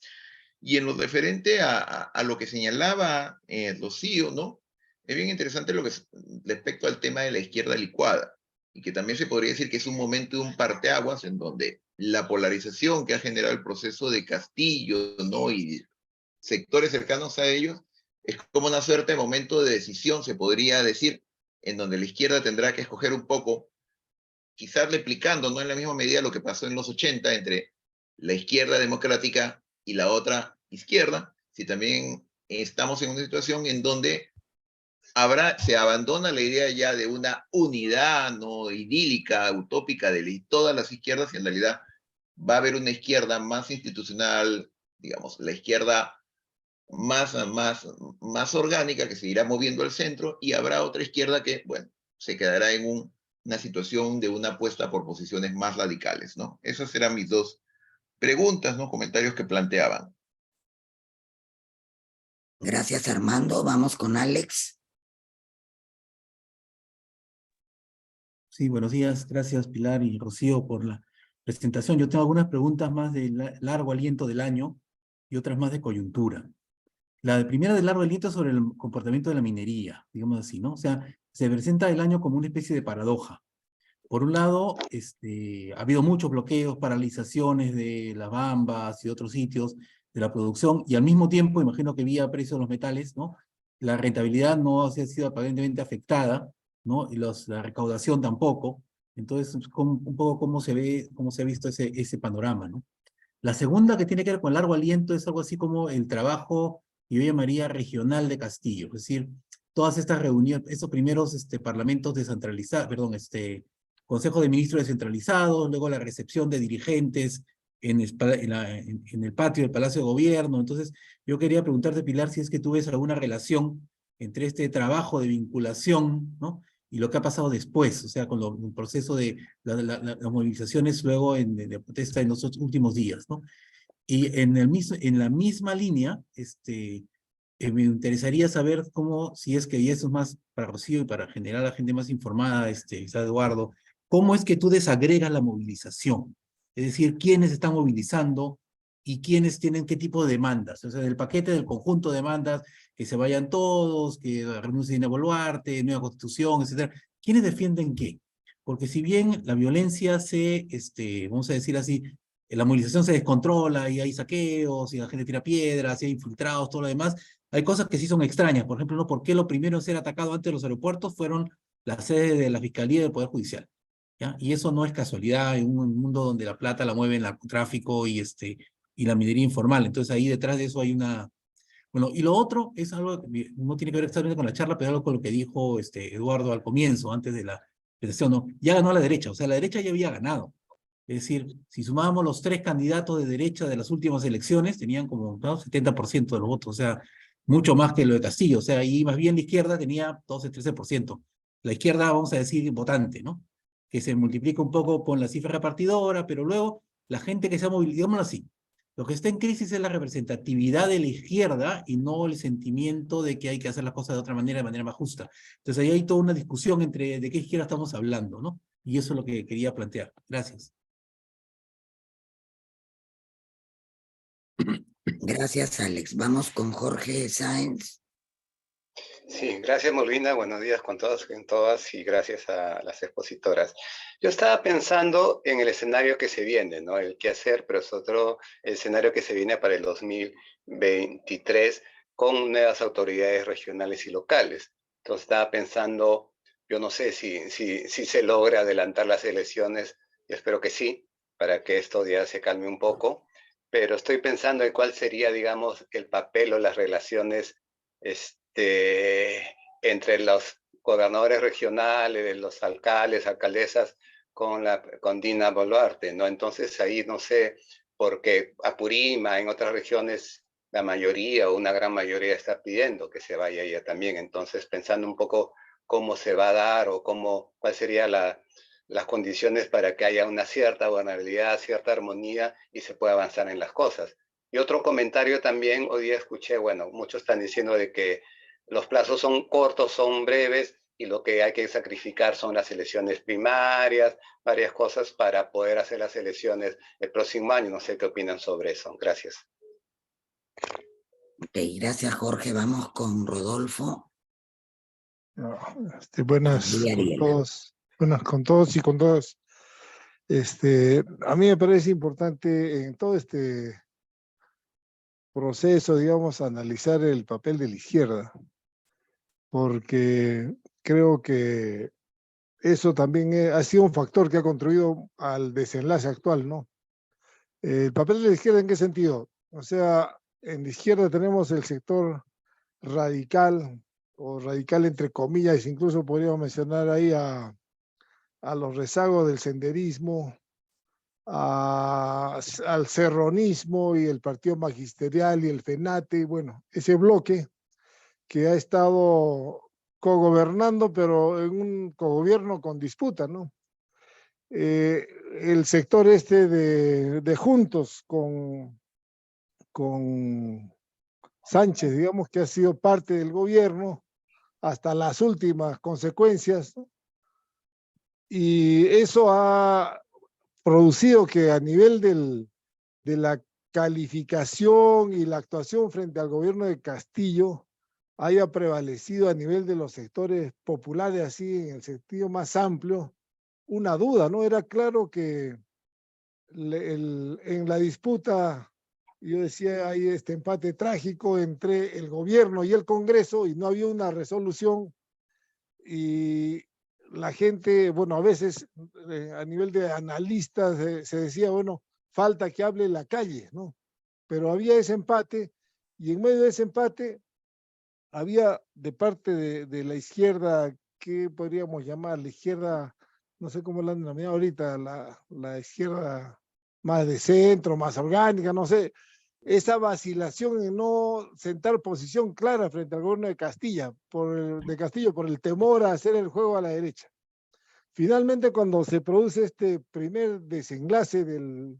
Y en lo referente a lo que señalaba Rocío, ¿no? Es bien interesante lo que respecto al tema de la izquierda licuada, y que también se podría decir que es un momento de un parteaguas en donde la polarización que ha generado el proceso de Castillo, ¿no? Y sectores cercanos a ellos, es como una suerte de momento de decisión, se podría decir, en donde la izquierda tendrá que escoger un poco, quizás replicando, no en la misma medida lo que pasó en los 80 entre la izquierda democrática y la otra izquierda, si también estamos en una situación en donde se abandona la idea ya de una unidad no idílica, utópica de todas las izquierdas, y en realidad va a haber una izquierda más institucional, digamos, la izquierda más orgánica que seguirá moviendo al centro, y habrá otra izquierda que, bueno, se quedará en una situación de una apuesta por posiciones más radicales, ¿no? Esas eran mis dos preguntas, ¿no? Comentarios que planteaban. Gracias, Armando. Vamos con Alex. Sí, buenos días. Gracias, Pilar y Rocío, por la presentación. Yo tengo algunas preguntas más de largo aliento del año y otras más de coyuntura. La primera de largo aliento sobre el comportamiento de la minería, digamos así, ¿no? O sea, se presenta el año como una especie de paradoja. Por un lado, ha habido muchos bloqueos, paralizaciones de las Bambas y otros sitios de la producción, y al mismo tiempo, imagino que vía precio de los metales, ¿no? La rentabilidad no ha sido aparentemente afectada, ¿no? Y la recaudación tampoco. Entonces, un poco cómo se ha visto ese panorama, ¿no? La segunda, que tiene que ver con largo aliento, es algo así como el trabajo, yo llamaría regional de Castillo, es decir, todas estas reuniones, estos primeros parlamentos descentralizados, perdón, Consejo de Ministros descentralizados, luego la recepción de dirigentes en el patio del Palacio de Gobierno. Entonces, yo quería preguntarte, Pilar, si es que tú ves alguna relación entre este trabajo de vinculación, ¿no? Y lo que ha pasado después, o sea, con el proceso de las movilizaciones luego de protesta en los últimos días, ¿no? Y en la misma línea, me interesaría saber cómo, si es que, y eso es más para Rocío y para generar a la gente más informada, quizá Eduardo, cómo es que tú desagregas la movilización, es decir, quiénes están movilizando y quiénes tienen qué tipo de demandas, o sea, del paquete del conjunto de demandas, que se vayan todos, que renuncien a Boluarte, nueva constitución, etcétera. ¿Quiénes defienden qué? Porque si bien la violencia vamos a decir así, la movilización se descontrola y hay saqueos y la gente tira piedras y hay infiltrados, todo lo demás, hay cosas que sí son extrañas. Por ejemplo, ¿no? ¿Por qué lo primero en ser atacado antes de los aeropuertos fueron las sedes de la Fiscalía y del Poder Judicial? ¿Ya? Y eso no es casualidad en un mundo donde la plata la mueve el narcotráfico y la minería informal. Entonces ahí detrás de eso hay una... Bueno, y lo otro es algo que no tiene que ver exactamente con la charla, pero algo con lo que dijo Eduardo al comienzo, antes de la presentación, ¿no? Ya ganó la derecha, o sea, la derecha ya había ganado. Es decir, si sumábamos los 3 candidatos de derecha de las últimas elecciones, tenían como, ¿no?, 70% de los votos, o sea, mucho más que lo de Castillo, o sea, y más bien la izquierda tenía 12-13%. La izquierda, vamos a decir, votante, ¿no? Que se multiplica un poco con la cifra repartidora, pero luego la gente que se ha movilizado, digámoslo así, lo que está en crisis es la representatividad de la izquierda y no el sentimiento de que hay que hacer las cosas de manera más justa. Entonces ahí hay toda una discusión entre de qué izquierda estamos hablando, ¿no? Y eso es lo que quería plantear. Gracias. Gracias, Alex. Vamos con Jorge Sáenz. Sí, gracias Molina, buenos días con todos, con todas, y gracias a las expositoras. Yo estaba pensando en el escenario que se viene, ¿no? El qué hacer, pero es otro escenario que se viene para el 2023 con nuevas autoridades regionales y locales. Entonces estaba pensando, yo no sé si se logra adelantar las elecciones, yo espero que sí, para que esto ya se calme un poco, pero estoy pensando en cuál sería, digamos, el papel o las relaciones entre los gobernadores regionales, los alcaldes, alcaldesas, con Dina Boluarte, ¿no? Entonces ahí no sé, porque Apurima, en otras regiones, la mayoría o una gran mayoría está pidiendo que se vaya ella también. Entonces, pensando un poco cómo se va a dar o cuál sería las condiciones para que haya una cierta gobernabilidad, cierta armonía y se pueda avanzar en las cosas. Y otro comentario también, hoy día escuché, bueno, muchos están diciendo de que los plazos son cortos, son breves, y lo que hay que sacrificar son las elecciones primarias, varias cosas para poder hacer las elecciones el próximo año. No sé qué opinan sobre eso. Gracias. Ok, gracias Jorge. Vamos con Rodolfo. Buenas con todos, buenas con todos y con todas. A mí me parece importante en todo este proceso, digamos, analizar el papel de la izquierda, porque creo que eso también ha sido un factor que ha contribuido al desenlace actual, ¿no? El papel de la izquierda, ¿en qué sentido? O sea, en la izquierda tenemos el sector radical, o radical entre comillas, incluso podríamos mencionar ahí a los rezagos del senderismo, al serronismo y el partido magisterial y el FENATE, bueno, ese bloque que ha estado cogobernando, pero en un cogobierno con disputa, ¿no? El sector de Juntos con Sánchez, digamos que ha sido parte del gobierno hasta las últimas consecuencias, ¿no? Y eso ha producido que a nivel de la calificación y la actuación frente al gobierno de Castillo haya prevalecido a nivel de los sectores populares, así en el sentido más amplio, una duda, ¿no? Era claro que en la disputa, yo decía, hay este empate trágico entre el gobierno y el Congreso y no había una resolución, y la gente, bueno, a veces a nivel de analistas se decía, bueno, falta que hable la calle, ¿no? Pero había ese empate, y en medio de ese empate había de parte de la izquierda, ¿qué podríamos llamar? La izquierda, no sé cómo la han denominado ahorita, la izquierda más de centro, más orgánica, no sé, esa vacilación en no sentar posición clara frente al gobierno de Castillo por el temor a hacer el juego a la derecha. Finalmente, cuando se produce este primer desenlace de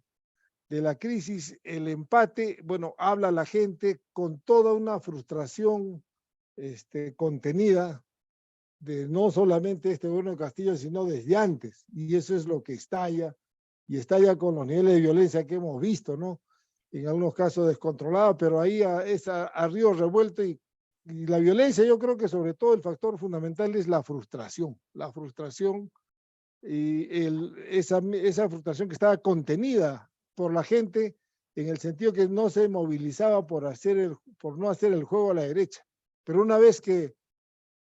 la crisis, el empate, bueno, habla la gente con toda una frustración contenida de no solamente este gobierno de Castillo, sino desde antes, y eso es lo que estalla, y estalla con los niveles de violencia que hemos visto, ¿no? En algunos casos descontrolada, pero ahí es a río revuelto, y la violencia, yo creo que sobre todo el factor fundamental es la frustración y esa frustración que estaba contenida por la gente en el sentido que no se movilizaba por no hacer el juego a la derecha. Pero una vez que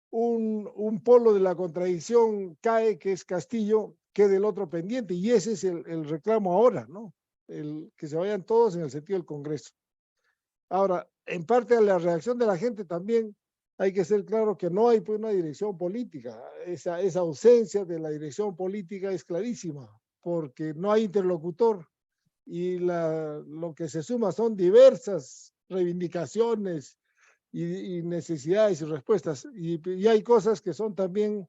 un polo de la contradicción cae, que es Castillo, queda el otro pendiente, y ese es el reclamo ahora, ¿no? Que se vayan todos en el sentido del Congreso. Ahora, en parte de la reacción de la gente también hay que ser claro que no hay pues una dirección política. Esa ausencia de la dirección política es clarísima, porque no hay interlocutor, y lo que se suma son diversas reivindicaciones y necesidades y respuestas, y hay cosas que son también,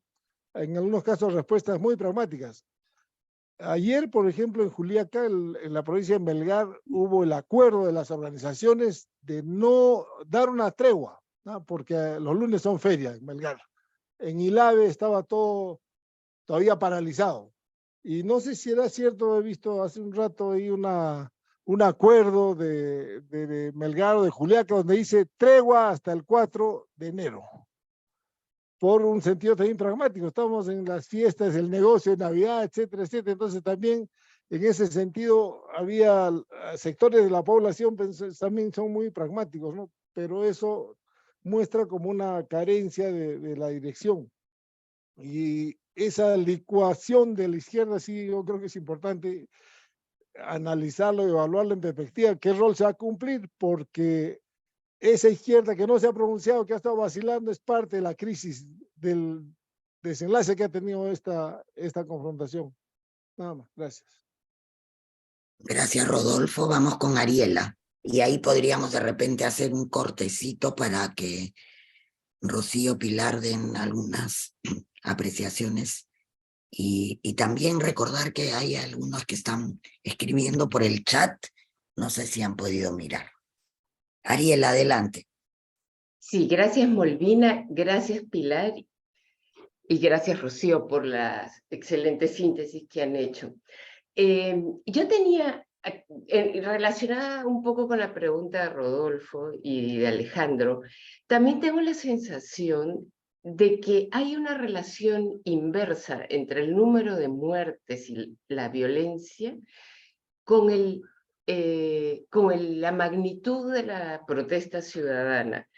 en algunos casos, respuestas muy pragmáticas. Ayer, por ejemplo, en Juliaca, en la provincia de Melgar, hubo el acuerdo de las organizaciones de no dar una tregua, ¿no? Porque los lunes son ferias en Melgar. En Ilave estaba todo todavía paralizado. Y no sé si era cierto, he visto hace un rato ahí un acuerdo de Melgar o de Juliaca donde dice tregua hasta el 4 de enero. Por un sentido también pragmático, estamos en las fiestas, el negocio de Navidad, etcétera, etcétera. Entonces también en ese sentido había sectores de la población también son muy pragmáticos, ¿no? Pero eso muestra como una carencia de la dirección. Y esa licuación de la izquierda, sí, yo creo que es importante analizarlo, evaluarlo en perspectiva, qué rol se va a cumplir, porque esa izquierda que no se ha pronunciado, que ha estado vacilando, es parte de la crisis del desenlace que ha tenido esta confrontación. Nada más, gracias. Gracias, Rodolfo. Vamos con Ariela. Y ahí podríamos de repente hacer un cortecito para que Rocío, Pilar den algunas apreciaciones. Y también recordar que hay algunos que están escribiendo por el chat No sé si han podido mirar. Ariel, adelante. Sí, gracias Molvina, gracias Pilar y gracias Rocío por la excelente síntesis que han hecho. Yo tenía, relacionada un poco con la pregunta de Rodolfo y de Alejandro, también tengo la sensación de que hay una relación inversa entre el número de muertes y la violencia con la magnitud de la protesta ciudadana.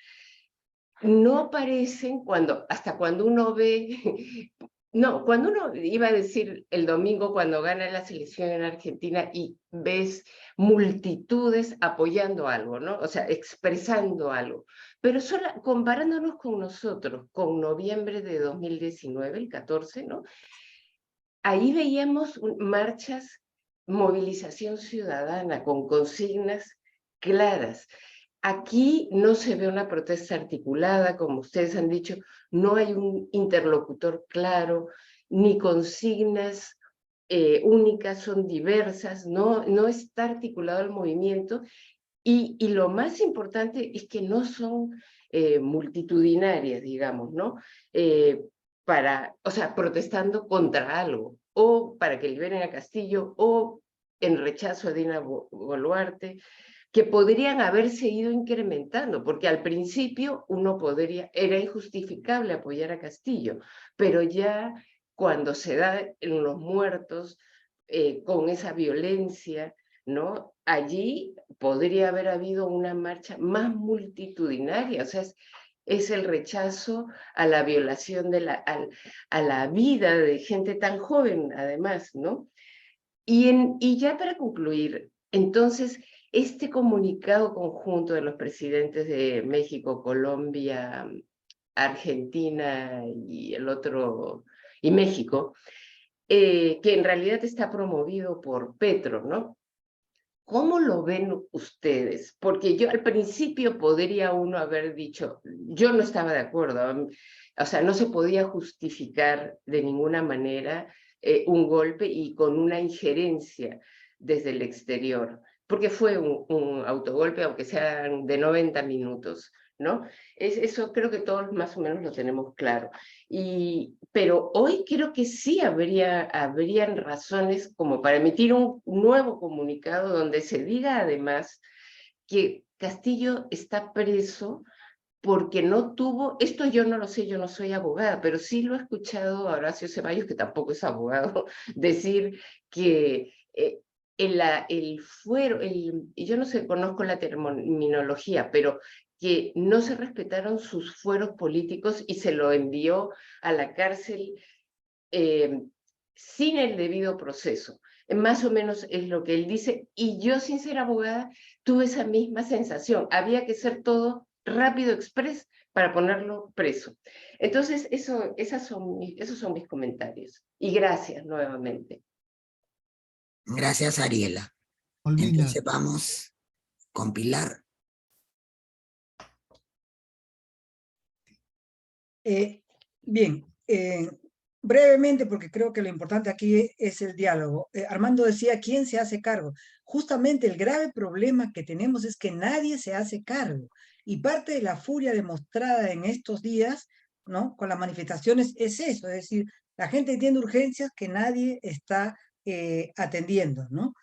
No aparecen hasta cuando uno ve, no, cuando uno iba a decir el domingo cuando gana la selección en Argentina y ves multitudes apoyando algo, ¿no? O sea, expresando algo. Pero comparándonos con nosotros, con noviembre de 2019, el 14, ¿no? Ahí veíamos marchas, movilización ciudadana con consignas claras. Aquí no se ve una protesta articulada, como ustedes han dicho, no hay un interlocutor claro, ni consignas únicas, son diversas, no está articulado el movimiento, y lo más importante es que no son multitudinarias, digamos, ¿no? O sea, protestando contra algo, o para que liberen a Castillo, o en rechazo a Dina Boluarte, que podrían haberse ido incrementando, porque al principio era injustificable apoyar a Castillo, pero ya cuando se da en los muertos, con esa violencia, ¿no? Allí podría haber habido una marcha más multitudinaria, o sea, es el rechazo a la violación a la vida de gente tan joven, además, ¿no? Y ya para concluir, entonces, este comunicado conjunto de los presidentes de México, Colombia, Argentina y y México, que en realidad está promovido por Petro, ¿no? ¿Cómo lo ven ustedes? Porque yo al principio podría uno haber dicho, yo no estaba de acuerdo, o sea, no se podía justificar de ninguna manera un golpe y con una injerencia desde el exterior, porque fue un autogolpe, aunque sean de 90 minutos, ¿no? Eso creo que todos más o menos lo tenemos claro. Pero hoy creo que sí habrían razones como para emitir un nuevo comunicado donde se diga además que Castillo está preso porque no tuvo, esto yo no lo sé, yo no soy abogada, pero sí lo he escuchado a Horacio Ceballos, que tampoco es abogado, decir que el fuero, yo no sé, conozco la terminología, pero que no se respetaron sus fueros políticos y se lo envió a la cárcel sin el debido proceso. Más o menos es lo que él dice, y yo, sin ser abogada, tuve esa misma sensación. Había que hacer todo rápido, express, para ponerlo preso. Entonces, esos son mis comentarios. Y gracias nuevamente. Gracias, Ariela. Molvina. Entonces vamos con Pilar. Bien, brevemente, porque creo que lo importante aquí es el diálogo. Armando decía, ¿quién se hace cargo? Justamente el grave problema que tenemos es que nadie se hace cargo. Y parte de la furia demostrada en estos días, ¿no? Con las manifestaciones es eso, es decir, la gente tiene urgencias que nadie está atendiendo, ¿no?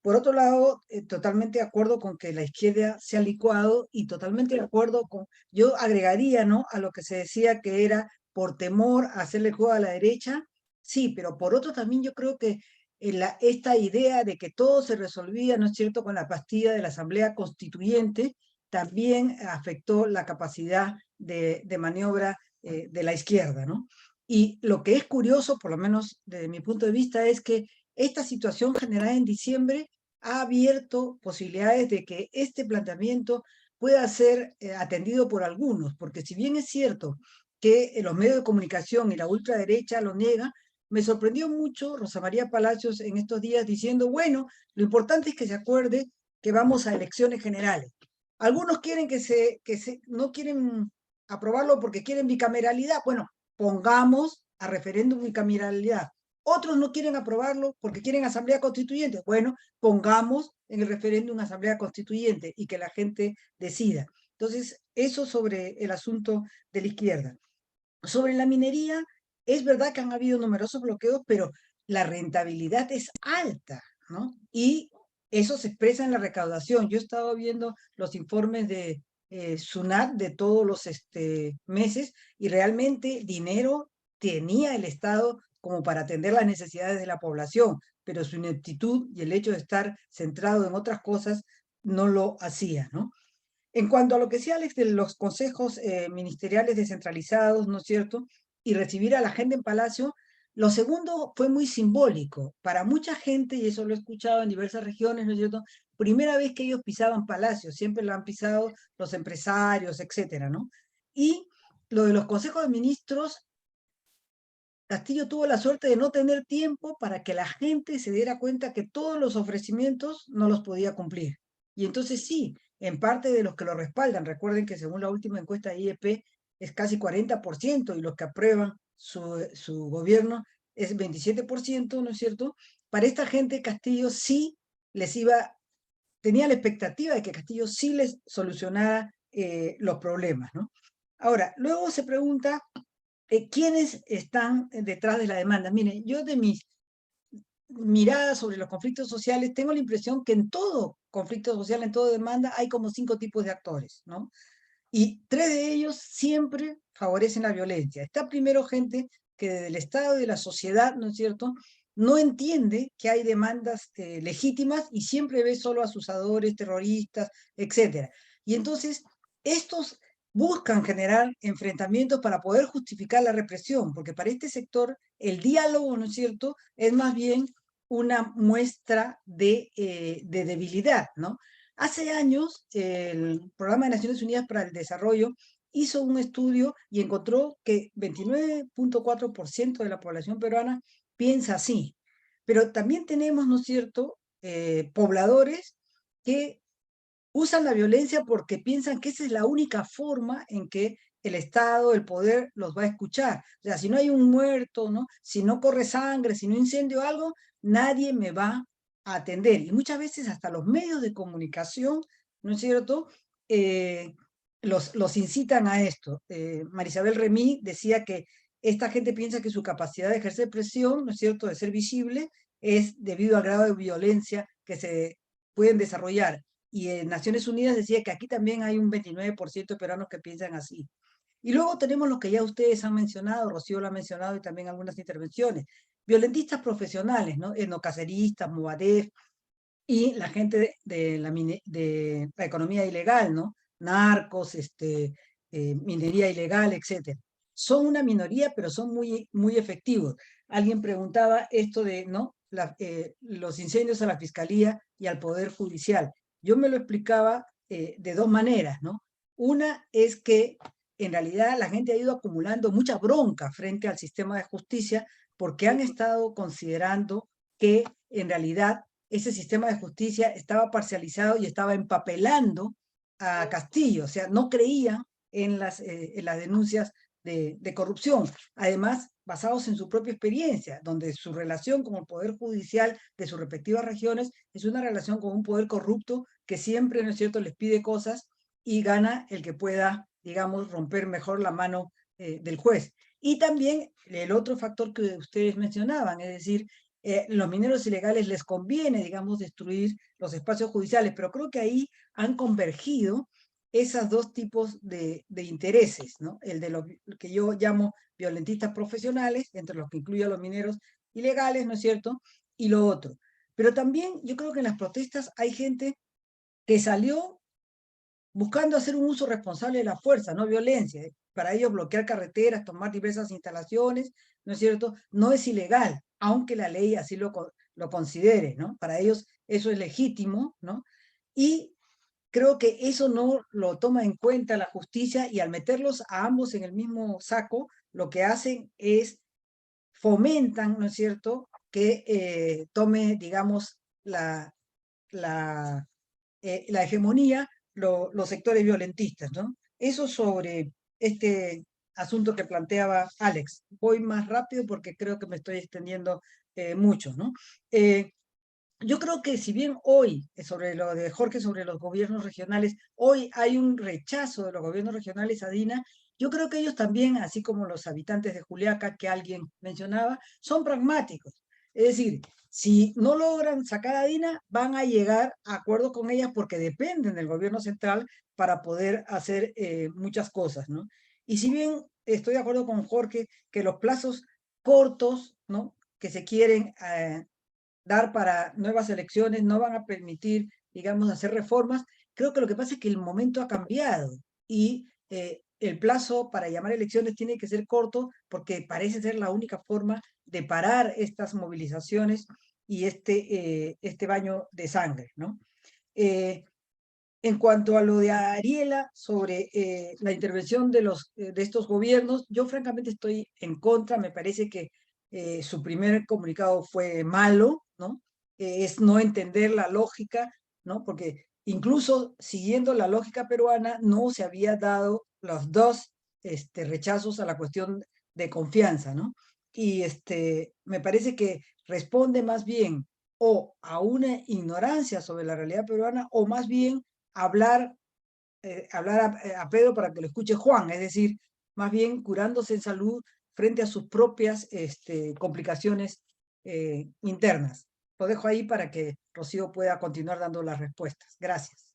Por otro lado, totalmente de acuerdo con que la izquierda se ha licuado y totalmente de acuerdo con, yo agregaría, ¿no? A lo que se decía que era por temor a hacerle juego a la derecha, sí, pero por otro también yo creo que esta idea de que todo se resolvía, ¿no es cierto?, con la pastilla de la Asamblea Constituyente, también afectó la capacidad de maniobra de la izquierda, ¿no? Y lo que es curioso, por lo menos desde mi punto de vista, es que esta situación generada en diciembre ha abierto posibilidades de que este planteamiento pueda ser atendido por algunos, porque si bien es cierto que los medios de comunicación y la ultraderecha lo niegan, me sorprendió mucho Rosa María Palacios en estos días diciendo, bueno, lo importante es que se acuerde que vamos a elecciones generales. Algunos quieren no quieren aprobarlo porque quieren bicameralidad. Bueno, pongamos a referéndum bicameralidad. Otros no quieren aprobarlo porque quieren asamblea constituyente. Bueno, pongamos en el referéndum una asamblea constituyente y que la gente decida. Entonces, eso sobre el asunto de la izquierda. Sobre la minería, es verdad que han habido numerosos bloqueos, pero la rentabilidad es alta, ¿no? Y eso se expresa en la recaudación. Yo he estado viendo los informes de SUNAT de todos los meses y realmente dinero tenía el Estado como para atender las necesidades de la población, pero su ineptitud y el hecho de estar centrado en otras cosas no lo hacía, ¿no? En cuanto a lo que decía Alex de los consejos ministeriales descentralizados, ¿no es cierto? Y recibir a la gente en Palacio, lo segundo fue muy simbólico. Para mucha gente, y eso lo he escuchado en diversas regiones, ¿no es cierto? Primera vez que ellos pisaban Palacio, siempre lo han pisado los empresarios, etcétera, ¿no? Y lo de los consejos de ministros, Castillo tuvo la suerte de no tener tiempo para que la gente se diera cuenta que todos los ofrecimientos no los podía cumplir. Y entonces sí, en parte de los que lo respaldan, recuerden que según la última encuesta de IEP es casi 40% y los que aprueban su gobierno es 27%, ¿no es cierto? Para esta gente Castillo sí les tenía la expectativa de que Castillo sí les solucionara los problemas, ¿no? Ahora, luego se pregunta ¿quiénes están detrás de la demanda? Miren, yo de mis miradas sobre los conflictos sociales, tengo la impresión que en todo conflicto social, en toda demanda, hay como 5 tipos de actores, ¿no? Y 3 de ellos siempre favorecen la violencia. Está primero gente que desde el Estado y de la sociedad, ¿no es cierto?, no entiende que hay demandas legítimas y siempre ve solo asusadores, terroristas, etc. Y entonces, estos buscan generar enfrentamientos para poder justificar la represión, porque para este sector el diálogo, ¿no es cierto?, es más bien una muestra de debilidad, ¿no? Hace años, el Programa de Naciones Unidas para el Desarrollo hizo un estudio y encontró que 29.4% de la población peruana piensa así. Pero también tenemos, ¿no es cierto?, pobladores que usan la violencia porque piensan que esa es la única forma en que el Estado, el poder, los va a escuchar. O sea, si no hay un muerto, ¿no?, si no corre sangre, si no incendio algo, nadie me va a atender. Y muchas veces hasta los medios de comunicación, ¿no es cierto?, los incitan a esto. Marisabel Remí decía que esta gente piensa que su capacidad de ejercer presión, ¿no es cierto?, de ser visible, es debido al grado de violencia que se pueden desarrollar. Y en Naciones Unidas decía que aquí también hay un 29% de peruanos que piensan así. Y luego tenemos lo que ya ustedes han mencionado, Rocío lo ha mencionado y también algunas intervenciones, violentistas profesionales, ¿no? Etnocaceristas, Movadef, y la gente de la economía ilegal, ¿no? Narcos, minería ilegal, etc. Son una minoría, pero son muy, muy efectivos. Alguien preguntaba esto de, ¿no?, los incendios a la Fiscalía y al Poder Judicial. Yo me lo explicaba de 2 maneras, ¿no? Una es que en realidad la gente ha ido acumulando mucha bronca frente al sistema de justicia porque han estado considerando que en realidad ese sistema de justicia estaba parcializado y estaba empapelando a Castillo, o sea, no creían en las denuncias de corrupción. Además, basados en su propia experiencia, donde su relación con el Poder Judicial de sus respectivas regiones es una relación con un poder corrupto que siempre, ¿no es cierto?, les pide cosas y gana el que pueda, digamos, romper mejor la mano del juez. Y también el otro factor que ustedes mencionaban, es decir, los mineros ilegales les conviene, digamos, destruir los espacios judiciales, pero creo que ahí han convergido esos 2 tipos de intereses, ¿no? El de lo que yo llamo violentistas profesionales, entre los que incluyo a los mineros ilegales, ¿no es cierto?, y lo otro. Pero también yo creo que en las protestas hay gente que salió buscando hacer un uso responsable de la fuerza, no violencia. Para ellos bloquear carreteras, tomar diversas instalaciones, ¿no es cierto?, no es ilegal, aunque la ley así lo considere, ¿no? Para ellos eso es legítimo, ¿no? Y creo que eso no lo toma en cuenta la justicia y al meterlos a ambos en el mismo saco, lo que hacen es fomentan, ¿no es cierto?, que tome, digamos, la hegemonía los sectores violentistas, ¿no? Eso sobre este asunto que planteaba Alex. Voy más rápido porque creo que me estoy extendiendo mucho, ¿no? Yo creo que si bien hoy, sobre lo de Jorge, sobre los gobiernos regionales, hoy hay un rechazo de los gobiernos regionales a Dina, yo creo que ellos también, así como los habitantes de Juliaca que alguien mencionaba, son pragmáticos. Es decir, si no logran sacar a Dina, van a llegar a acuerdos con ellas porque dependen del gobierno central para poder hacer muchas cosas, ¿no? Y si bien estoy de acuerdo con Jorge que los plazos cortos, ¿no?, que se quieren dar para nuevas elecciones no van a permitir, digamos, hacer reformas, creo que lo que pasa es que el momento ha cambiado y el plazo para llamar elecciones tiene que ser corto porque parece ser la única forma de parar estas movilizaciones y este baño de sangre, ¿no? En cuanto a lo de Ariela sobre la intervención de estos gobiernos, yo francamente estoy en contra, me parece que su primer comunicado fue malo, ¿no? Es no entender la lógica, ¿no? Porque incluso siguiendo la lógica peruana, no se había dado los dos rechazos a la cuestión de confianza, ¿no? Y me parece que responde más bien o a una ignorancia sobre la realidad peruana o más bien hablar a Pedro para que lo escuche Juan, es decir, más bien curándose en salud frente a sus propias complicaciones internas. Lo dejo ahí para que Rocío pueda continuar dando las respuestas. Gracias.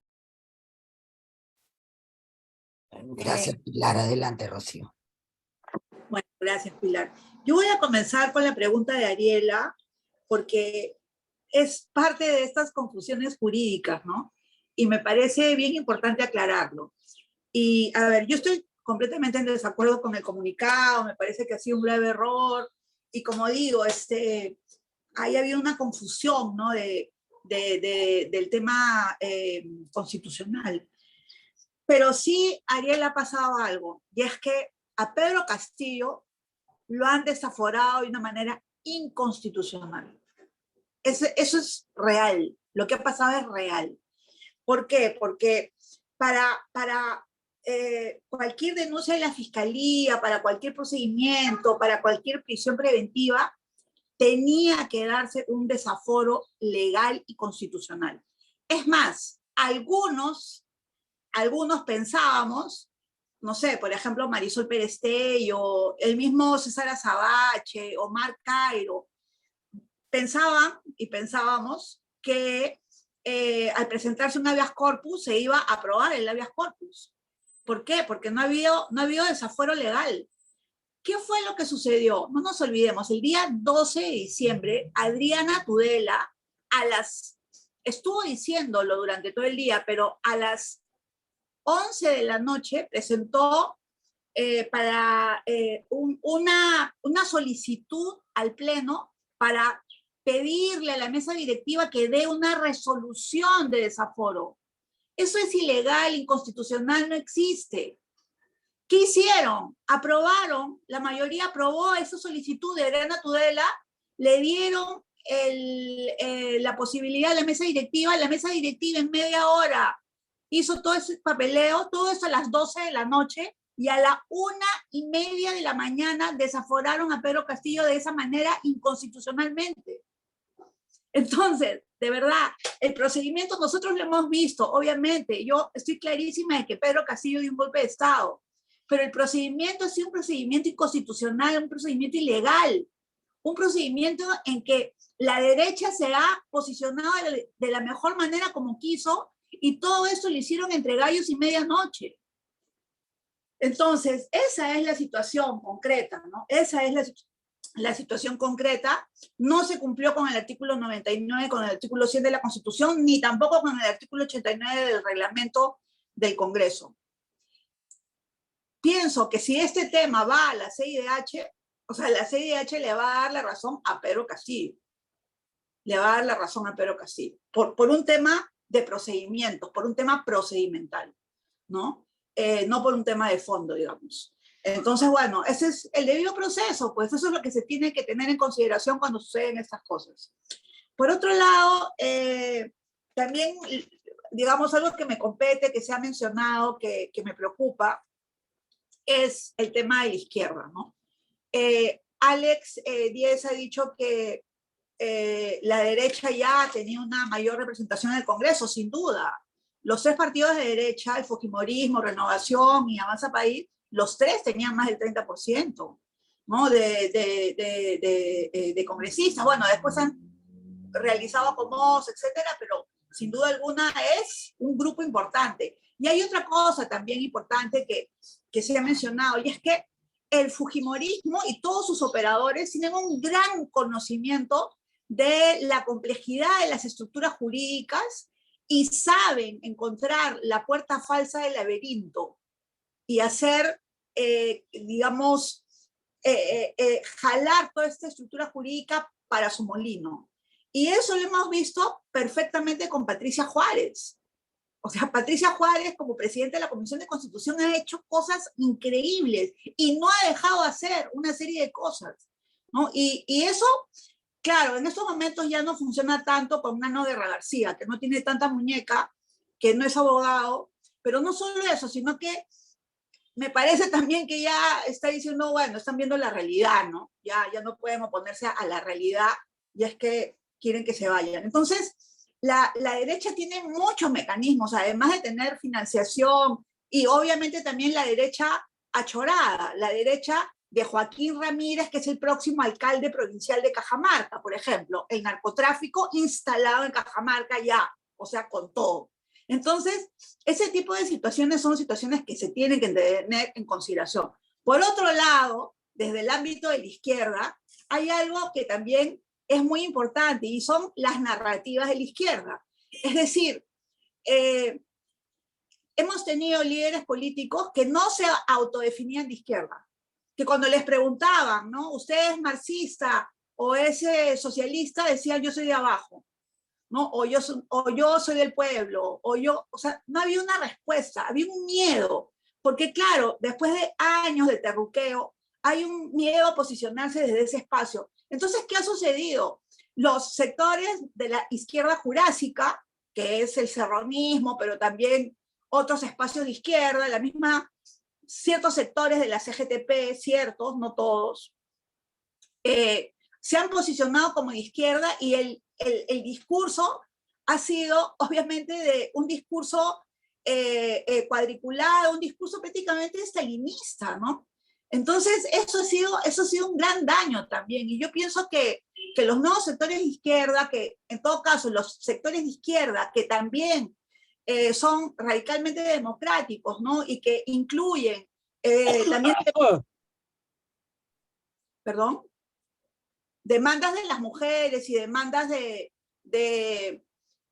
Gracias, Pilar. Adelante, Rocío. Bueno, gracias, Pilar. Yo voy a comenzar con la pregunta de Ariela, porque es parte de estas confusiones jurídicas, ¿no? Y me parece bien importante aclararlo. Y, a ver, yo estoy completamente en desacuerdo con el comunicado, me parece que ha sido un grave error, y como digo, ahí había una confusión, ¿no?, del tema constitucional. Pero sí, Ariel, ha pasado algo, y es que a Pedro Castillo lo han desaforado de una manera inconstitucional. Eso es real, lo que ha pasado es real. ¿Por qué? Porque para cualquier denuncia de la fiscalía, para cualquier procedimiento, para cualquier prisión preventiva, tenía que darse un desaforo legal y constitucional. Es más, algunos pensábamos, no sé, por ejemplo, Marisol Perestello, el mismo César Azabache, Omar Cairo, pensábamos que al presentarse un habeas corpus se iba a aprobar el habeas corpus. ¿Por qué? Porque no había desafuero legal. ¿Qué fue lo que sucedió? No nos olvidemos, el día 12 de diciembre, Adriana Tudela, estuvo diciéndolo durante todo el día, pero a las 11 de la noche presentó una solicitud al Pleno para pedirle a la mesa directiva que dé una resolución de desaforo. Eso es ilegal, inconstitucional, no existe. ¿Qué hicieron? Aprobaron, la mayoría aprobó esa solicitud de Adriana Tudela, le dieron la posibilidad a la mesa directiva en media hora hizo todo ese papeleo, todo eso a las 12 de la noche, y a la 1:30 de la mañana desaforaron a Pedro Castillo de esa manera inconstitucionalmente. Entonces, de verdad, el procedimiento nosotros lo hemos visto, obviamente, yo estoy clarísima de que Pedro Castillo dio un golpe de Estado, pero el procedimiento ha sido un procedimiento inconstitucional, un procedimiento ilegal, un procedimiento en que la derecha se ha posicionado de la mejor manera como quiso, y todo esto lo hicieron entre gallos y medianoche. Entonces, esa es la situación concreta, ¿no? Esa es la situación concreta. No se cumplió con el artículo 99, con el artículo 100 de la Constitución, ni tampoco con el artículo 89 del reglamento del Congreso. Pienso que si este tema va a la CIDH, o sea, la CIDH le va a dar la razón a Pedro Castillo. Le va a dar la razón a Pedro Castillo. Por un tema de procedimientos, por un tema procedimental, ¿no? No por un tema de fondo, digamos. Entonces, bueno, ese es el debido proceso, pues eso es lo que se tiene que tener en consideración cuando suceden estas cosas. Por otro lado, también, digamos, algo que me compete, que se ha mencionado, que me preocupa, es el tema de la izquierda, ¿no? Alex Díez ha dicho que la derecha ya tenía una mayor representación en el Congreso, sin duda. Los 3 partidos de derecha, el Fujimorismo, Renovación y Avanza País, los 3 tenían más del 30%, ¿no? de congresistas. Bueno, después han realizado acomodos, etcétera, pero sin duda alguna es un grupo importante. Y hay otra cosa también importante que se ha mencionado, y es que el Fujimorismo y todos sus operadores tienen un gran conocimiento de la complejidad de las estructuras jurídicas y saben encontrar la puerta falsa del laberinto y hacer, digamos, jalar toda esta estructura jurídica para su molino. Y eso lo hemos visto perfectamente con Patricia Juárez. O sea, Patricia Juárez, como presidenta de la Comisión de Constitución, ha hecho cosas increíbles y no ha dejado de hacer una serie de cosas, ¿no? Y eso, claro, en estos momentos ya no funciona tanto con Nano Guerra García, que no tiene tanta muñeca, que no es abogado, pero no solo eso, sino que me parece también que ya está diciendo, bueno, están viendo la realidad, ¿no? Ya no pueden oponerse a la realidad, y es que quieren que se vayan. Entonces, la derecha tiene muchos mecanismos, además de tener financiación, y obviamente también la derecha achorada, la derecha de Joaquín Ramírez, que es el próximo alcalde provincial de Cajamarca, por ejemplo, el narcotráfico instalado en Cajamarca ya, o sea, con todo. Entonces, ese tipo de situaciones son situaciones que se tienen que tener en consideración. Por otro lado, desde el ámbito de la izquierda, hay algo que también es muy importante y son las narrativas de la izquierda. Es decir, hemos tenido líderes políticos que no se autodefinían de izquierda, que cuando les preguntaban, ¿no? ¿Usted es marxista o es socialista? Decían, yo soy de abajo, ¿no? O yo soy del pueblo, o sea, no había una respuesta, había un miedo, porque claro, después de años de terruqueo, hay un miedo a posicionarse desde ese espacio. Entonces, ¿qué ha sucedido? Los sectores de la izquierda jurásica, que es el serronismo, pero también otros espacios de izquierda, la misma, ciertos sectores de la CGTP, ciertos, no todos, se han posicionado como de izquierda y el discurso ha sido, obviamente, de un discurso cuadriculado, un discurso prácticamente estalinista, ¿no? Entonces, eso ha sido un gran daño también. Y yo pienso que los nuevos sectores de izquierda, que en todo caso los sectores de izquierda que también son radicalmente democráticos, ¿no? Y que incluyen también... Perdón. Demandas de las mujeres y demandas de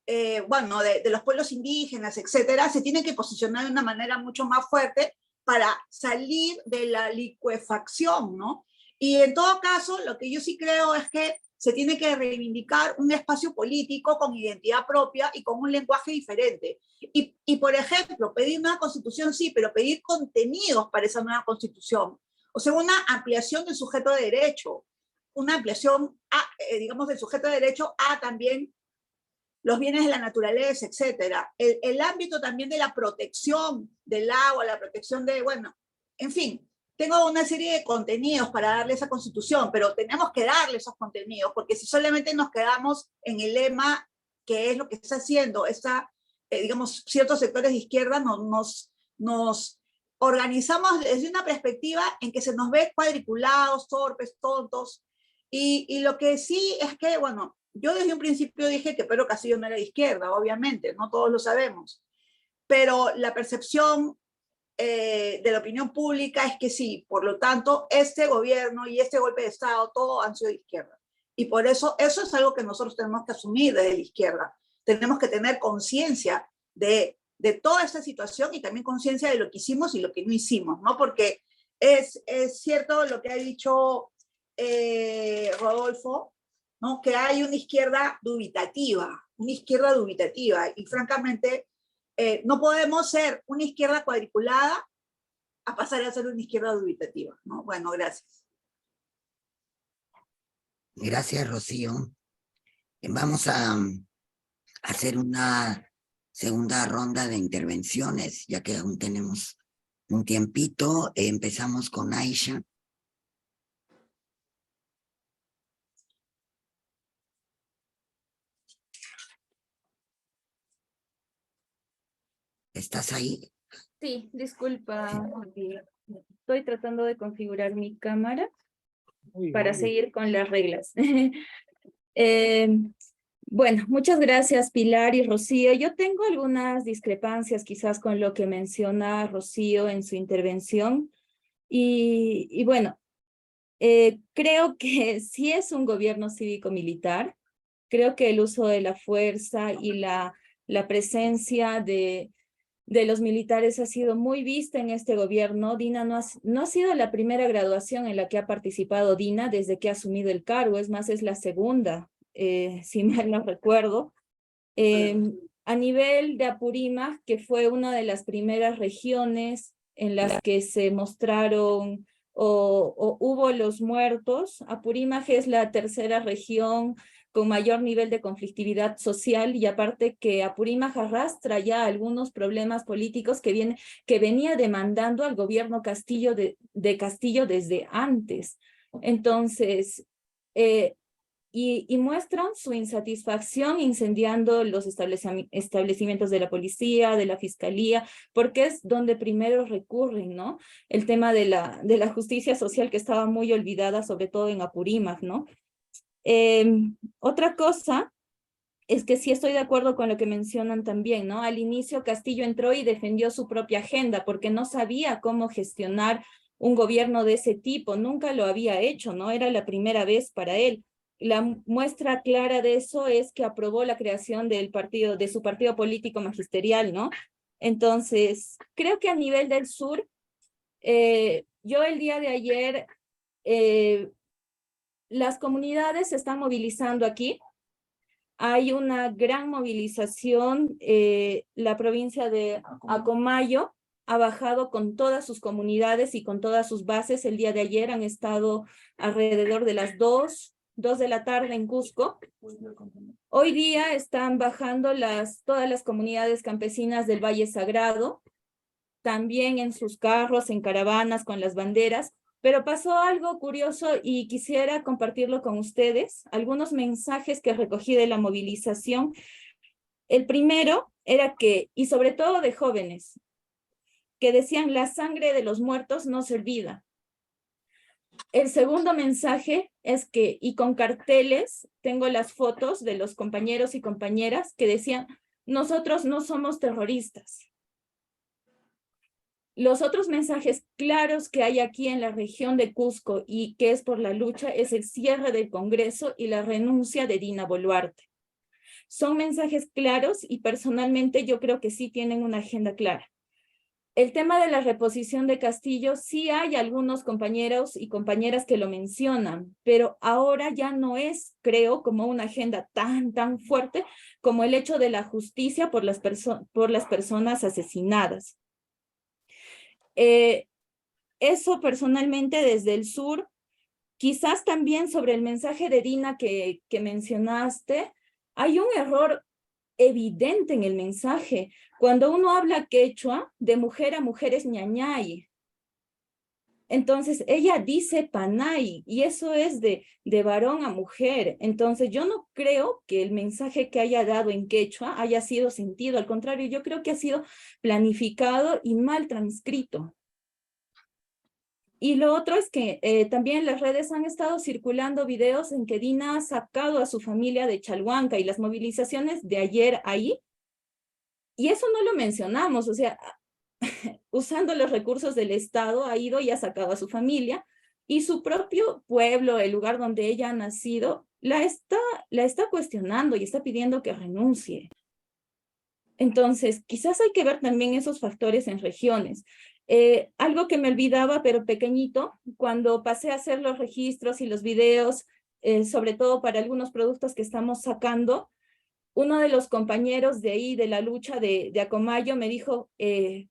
los pueblos indígenas, etcétera, se tienen que posicionar de una manera mucho más fuerte para salir de la licuefacción, ¿no? Y en todo caso, lo que yo sí creo es que se tiene que reivindicar un espacio político con identidad propia y con un lenguaje diferente. Y por ejemplo, pedir una constitución sí, pero pedir contenidos para esa nueva constitución. O sea, una ampliación del sujeto de derecho, una ampliación, digamos, del sujeto de derecho a también los bienes de la naturaleza, etcétera. El ámbito también de la protección del agua, la protección de, bueno, en fin, tengo una serie de contenidos para darle esa constitución, pero tenemos que darle esos contenidos, porque si solamente nos quedamos en el lema, que es lo que está haciendo, digamos, ciertos sectores de izquierda, nos organizamos desde una perspectiva en que se nos ve cuadriculados, torpes, tontos, y lo que sí es que, bueno, yo desde un principio dije que Pedro Castillo no era de izquierda, obviamente, no todos lo sabemos, pero la percepción de la opinión pública es que sí, por lo tanto, este gobierno y este golpe de Estado, todo han sido de izquierda. Y por eso es algo que nosotros tenemos que asumir desde la izquierda. Tenemos que tener conciencia de toda esta situación y también conciencia de lo que hicimos y lo que no hicimos, ¿no? Porque es cierto lo que ha dicho Rodolfo, ¿no? Que hay una izquierda dubitativa, y francamente no podemos ser una izquierda cuadriculada a pasar a ser una izquierda dubitativa, ¿no? Bueno, gracias. Gracias, Rocío. Vamos a hacer una segunda ronda de intervenciones, ya que aún tenemos un tiempito. Empezamos con Aisha. ¿Estás ahí? Sí, disculpa. Estoy tratando de configurar mi cámara para seguir con las reglas. Bueno, muchas gracias Pilar y Rocío. Yo tengo algunas discrepancias quizás con lo que menciona Rocío en su intervención. Y bueno, creo que sí es un gobierno cívico-militar. Creo que el uso de la fuerza y la presencia de los militares ha sido muy vista en este gobierno. Dina no ha sido la primera graduación en la que ha participado Dina desde que ha asumido el cargo, es más, es la segunda, si mal no recuerdo. A nivel de Apurímac, que fue una de las primeras regiones en las que se mostraron o hubo los muertos, Apurímac es la tercera región con mayor nivel de conflictividad social, y aparte que Apurímac arrastra ya algunos problemas políticos que venía demandando al gobierno Castillo de Castillo desde antes. Entonces, y muestran su insatisfacción incendiando los establecimientos de la policía, de la fiscalía, porque es donde primero recurren, ¿no? El tema de la justicia social, que estaba muy olvidada, sobre todo en Apurímac, ¿no? Otra cosa es que sí estoy de acuerdo con lo que mencionan también, ¿no? Al inicio Castillo entró y defendió su propia agenda porque no sabía cómo gestionar un gobierno de ese tipo, nunca lo había hecho, ¿no? Era la primera vez para él. La muestra clara de eso es que aprobó la creación de su partido político magisterial, ¿no? Entonces, creo que a nivel del sur, yo el día de ayer, las comunidades se están movilizando aquí. Hay una gran movilización. La provincia de Acomayo ha bajado con todas sus comunidades y con todas sus bases. El día de ayer han estado alrededor de las 2 de la tarde en Cusco. Hoy día están bajando todas las comunidades campesinas del Valle Sagrado, también en sus carros, en caravanas, con las banderas. Pero pasó algo curioso y quisiera compartirlo con ustedes, algunos mensajes que recogí de la movilización. El primero era que, y sobre todo de jóvenes, que decían: la sangre de los muertos no se olvida. El segundo mensaje es que, y con carteles, tengo las fotos de los compañeros y compañeras que decían: nosotros no somos terroristas. Los otros mensajes claros que hay aquí en la región de Cusco y que es por la lucha es el cierre del Congreso y la renuncia de Dina Boluarte. Son mensajes claros y personalmente yo creo que sí tienen una agenda clara. El tema de la reposición de Castillo, sí hay algunos compañeros y compañeras que lo mencionan, pero ahora ya no es, creo, como una agenda tan fuerte como el hecho de la justicia por las personas asesinadas. Eso personalmente desde el sur. Quizás también sobre el mensaje de Dina que mencionaste, hay un error evidente en el mensaje. Cuando uno habla quechua, de mujer a mujer es ñañay. Entonces ella dice panay, y eso es de varón a mujer. Entonces yo no creo que el mensaje que haya dado en quechua haya sido sentido. Al contrario, yo creo que ha sido planificado y mal transcrito. Y lo otro es que también en las redes han estado circulando videos en que Dina ha sacado a su familia de Chalhuanca y las movilizaciones de ayer ahí. Y eso no lo mencionamos, o sea, usando los recursos del Estado ha ido y ha sacado a su familia, y su propio pueblo, el lugar donde ella ha nacido, la está cuestionando y está pidiendo que renuncie. Entonces, quizás hay que ver también esos factores en regiones. Algo que me olvidaba, pero pequeñito, cuando pasé a hacer los registros y los videos, sobre todo para algunos productos que estamos sacando, uno de los compañeros de ahí, de la lucha de Acomayo, me dijo: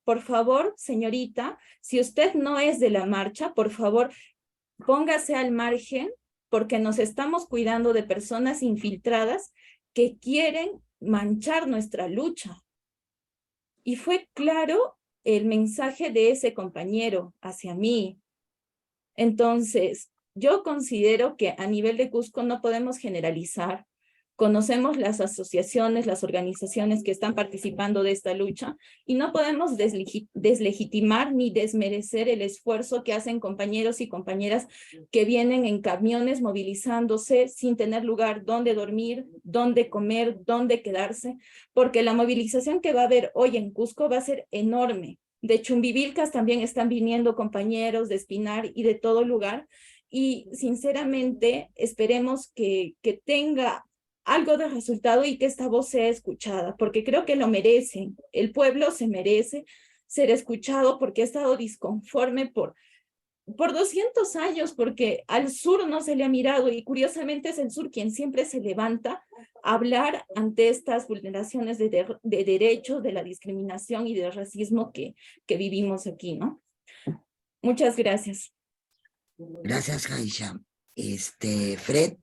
por favor, señorita, si usted no es de la marcha, por favor, póngase al margen, porque nos estamos cuidando de personas infiltradas que quieren manchar nuestra lucha. Y fue claro el mensaje de ese compañero hacia mí. Entonces, yo considero que a nivel de Cusco no podemos generalizar. Conocemos las asociaciones, las organizaciones que están participando de esta lucha y no podemos deslegitimar ni desmerecer el esfuerzo que hacen compañeros y compañeras que vienen en camiones movilizándose sin tener lugar donde dormir, dónde comer, dónde quedarse, porque la movilización que va a haber hoy en Cusco va a ser enorme. De Chumbivilcas también están viniendo compañeros de Espinar y de todo lugar, y sinceramente esperemos que tenga algo de resultado y que esta voz sea escuchada, porque creo que lo merecen. El pueblo se merece ser escuchado porque ha estado disconforme por 200 años, porque al sur no se le ha mirado y curiosamente es el sur quien siempre se levanta a hablar ante estas vulneraciones de derechos, de la discriminación y del racismo que vivimos aquí, ¿no? Muchas gracias. Gracias, Jaisha. Fred.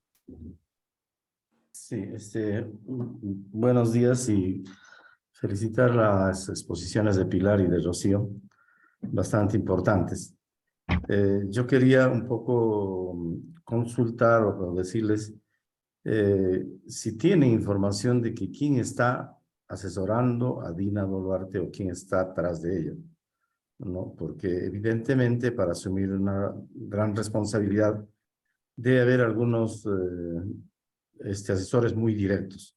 Sí, buenos días y felicitar las exposiciones de Pilar y de Rocío, bastante importantes. Yo quería un poco consultar o decirles si tienen información de que quién está asesorando a Dina Boluarte o quién está atrás de ella, ¿no? Porque evidentemente para asumir una gran responsabilidad debe haber algunos asesores muy directos.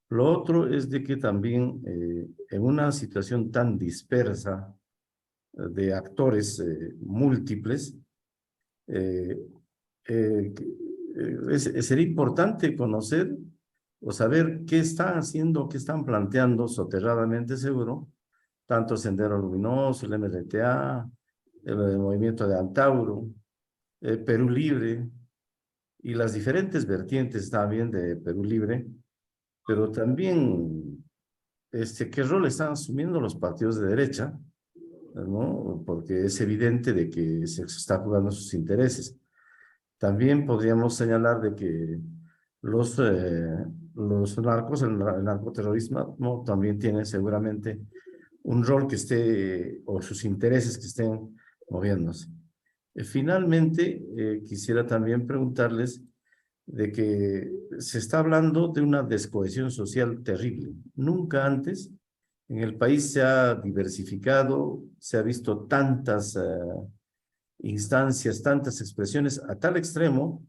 Lo otro es de que también en una situación tan dispersa de actores múltiples, sería importante conocer o saber qué están haciendo, qué están planteando soterradamente seguro, tanto Sendero Luminoso, el MRTA, el movimiento de Antauro, Perú Libre, y las diferentes vertientes también de Perú Libre, pero también qué rol están asumiendo los partidos de derecha, ¿no? Porque es evidente de que se está jugando sus intereses. También podríamos señalar de que los narcos, el narcoterrorismo, ¿no? También tienen seguramente un rol que esté, o sus intereses que estén moviéndose. Finalmente, quisiera también preguntarles de que se está hablando de una descohesión social terrible. Nunca antes en el país se ha diversificado, se ha visto tantas instancias, tantas expresiones, a tal extremo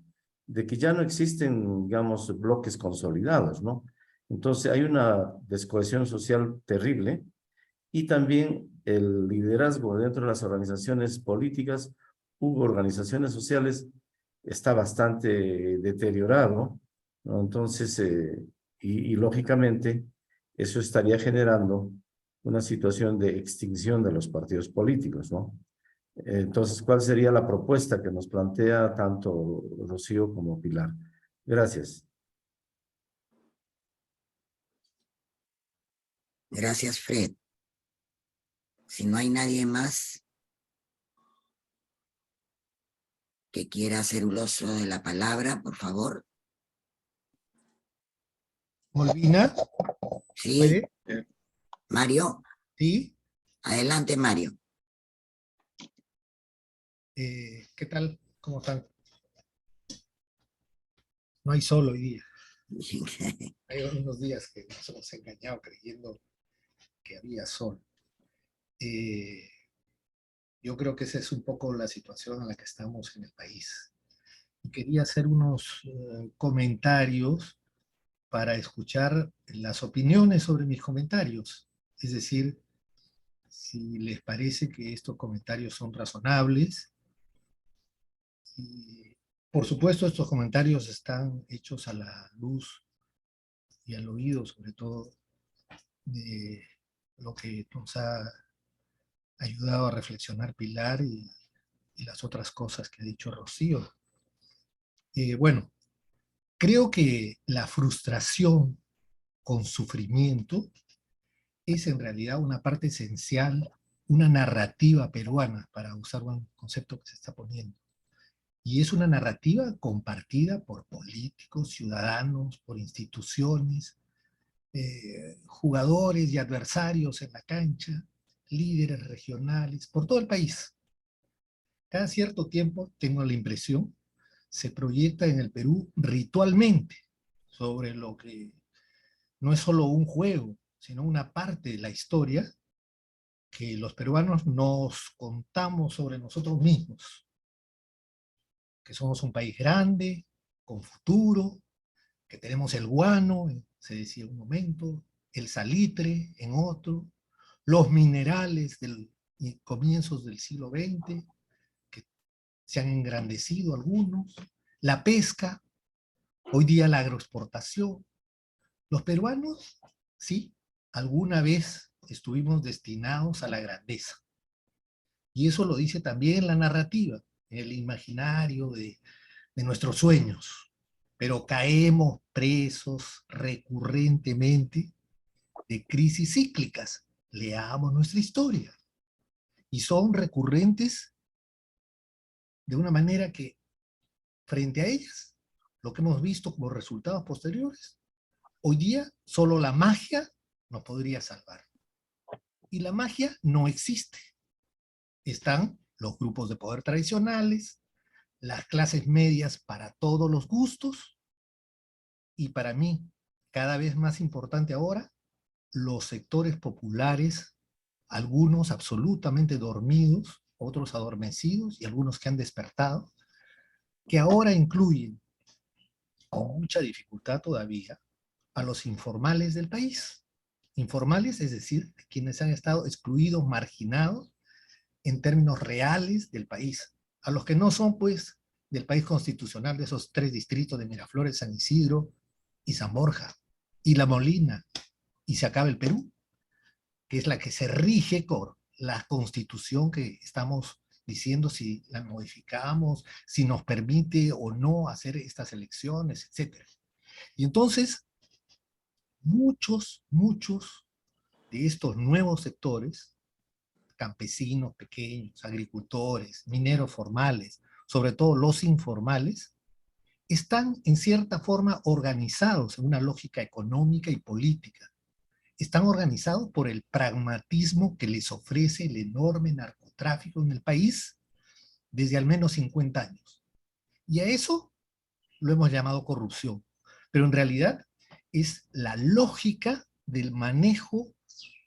de que ya no existen, digamos, bloques consolidados, ¿no? Entonces hay una descohesión social terrible y también el liderazgo dentro de las organizaciones políticas organizaciones sociales está bastante deteriorado, ¿no? Entonces, y lógicamente, eso estaría generando una situación de extinción de los partidos políticos, ¿no? Entonces, ¿cuál sería la propuesta que nos plantea tanto Rocío como Pilar? Gracias. Gracias, Fred. Si no hay nadie más que quiera hacer uso de la palabra, por favor. Molina. Sí. ¿Puede? Mario. Sí. Adelante, Mario. ¿Qué tal? ¿Cómo están? No hay sol hoy día. Hay unos días que nos hemos engañado creyendo que había sol. Yo creo que esa es un poco la situación en la que estamos en el país. Quería hacer unos comentarios para escuchar las opiniones sobre mis comentarios. Es decir, si les parece que estos comentarios son razonables. Y, por supuesto, estos comentarios están hechos a la luz y al oído, sobre todo, de lo que nos ha ayudado a reflexionar Pilar y las otras cosas que ha dicho Rocío. Bueno, creo que la frustración con sufrimiento es en realidad una parte esencial, una narrativa peruana, para usar un concepto que se está poniendo. Y es una narrativa compartida por políticos, ciudadanos, por instituciones, jugadores y adversarios en la cancha. líderes regionales, por todo el país. Cada cierto tiempo, tengo la impresión, se proyecta en el Perú ritualmente sobre lo que no es solo un juego, sino una parte de la historia que los peruanos nos contamos sobre nosotros mismos, que somos un país grande, con futuro, que tenemos el guano, se decía en un momento, el salitre en otro, los minerales del comienzos del siglo XX, que se han engrandecido algunos, la pesca, hoy día la agroexportación. Los peruanos, sí, alguna vez estuvimos destinados a la grandeza. Y eso lo dice también la narrativa, el imaginario de nuestros sueños. Pero caemos presos recurrentemente de crisis cíclicas. Leamos nuestra historia. Y son recurrentes de una manera que, frente a ellas, lo que hemos visto como resultados posteriores, hoy día solo la magia nos podría salvar. Y la magia no existe. Están los grupos de poder tradicionales, las clases medias para todos los gustos, y para mí, cada vez más importante ahora, los sectores populares, algunos absolutamente dormidos, otros adormecidos y algunos que han despertado, que ahora incluyen, con mucha dificultad todavía, a los informales del país. Informales, es decir, quienes han estado excluidos, marginados, en términos reales del país. A los que no son, pues, del país constitucional, de esos 3 distritos de Miraflores, San Isidro y San Borja, y La Molina, y se acaba el Perú, que es la que se rige por la Constitución que estamos diciendo si la modificamos, si nos permite o no hacer estas elecciones, etc. Y entonces, muchos de estos nuevos sectores, campesinos pequeños, agricultores, mineros formales, sobre todo los informales, están en cierta forma organizados en una lógica económica y política. Están organizados por el pragmatismo que les ofrece el enorme narcotráfico en el país desde al menos 50 años. Y a eso lo hemos llamado corrupción. Pero en realidad es la lógica del manejo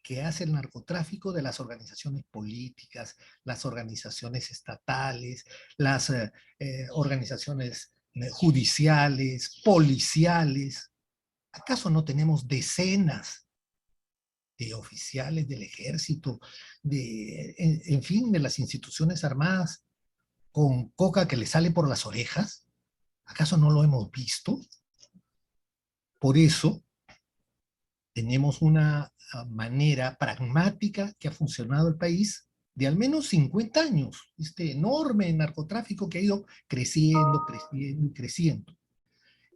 que hace el narcotráfico de las organizaciones políticas, las organizaciones estatales, las organizaciones judiciales, policiales. ¿Acaso no tenemos decenas de oficiales del ejército, en fin, de las instituciones armadas, con coca que le sale por las orejas? ¿Acaso no lo hemos visto? Por eso tenemos una manera pragmática que ha funcionado el país de al menos 50 años, este enorme narcotráfico que ha ido creciendo, creciendo y creciendo.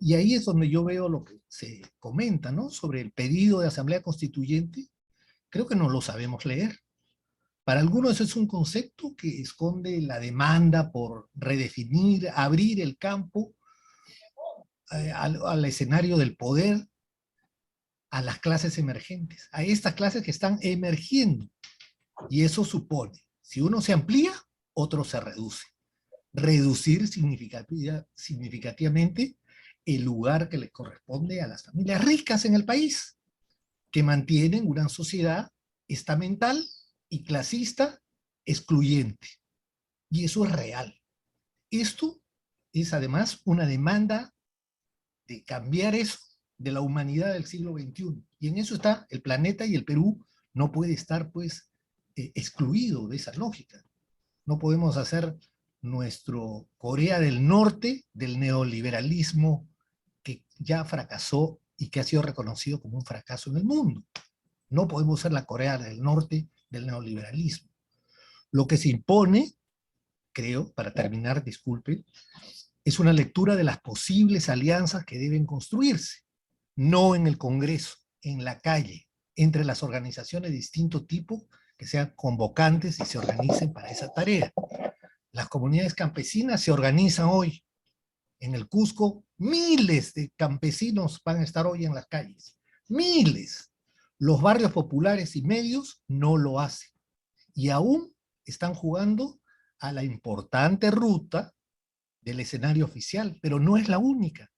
Y ahí es donde yo veo lo que se comenta, ¿no? Sobre el pedido de Asamblea Constituyente. Creo que no lo sabemos leer. Para algunos es un concepto que esconde la demanda por redefinir, abrir el campo al escenario del poder, a las clases emergentes, a estas clases que están emergiendo. Y eso supone, si uno se amplía, otro se reduce. Reducir significativamente el lugar que le corresponde a las familias ricas en el país, que mantienen una sociedad estamental y clasista excluyente. Y eso es real. Esto es además una demanda de cambiar eso de la humanidad del siglo XXI. Y en eso está el planeta, y el Perú no puede estar, pues, excluido de esa lógica. No podemos hacer nuestro Corea del Norte del neoliberalismo que ya fracasó y que ha sido reconocido como un fracaso en el mundo. No podemos ser la Corea del Norte del neoliberalismo. Lo que se impone, creo, para terminar, disculpen, es una lectura de las posibles alianzas que deben construirse, no en el Congreso, en la calle, entre las organizaciones de distinto tipo que sean convocantes y se organicen para esa tarea. Las comunidades campesinas se organizan hoy. En el Cusco, miles de campesinos van a estar hoy en las calles. Miles. Los barrios populares y medios no lo hacen. y aún están jugando a la importante ruta del escenario oficial, pero no es la única,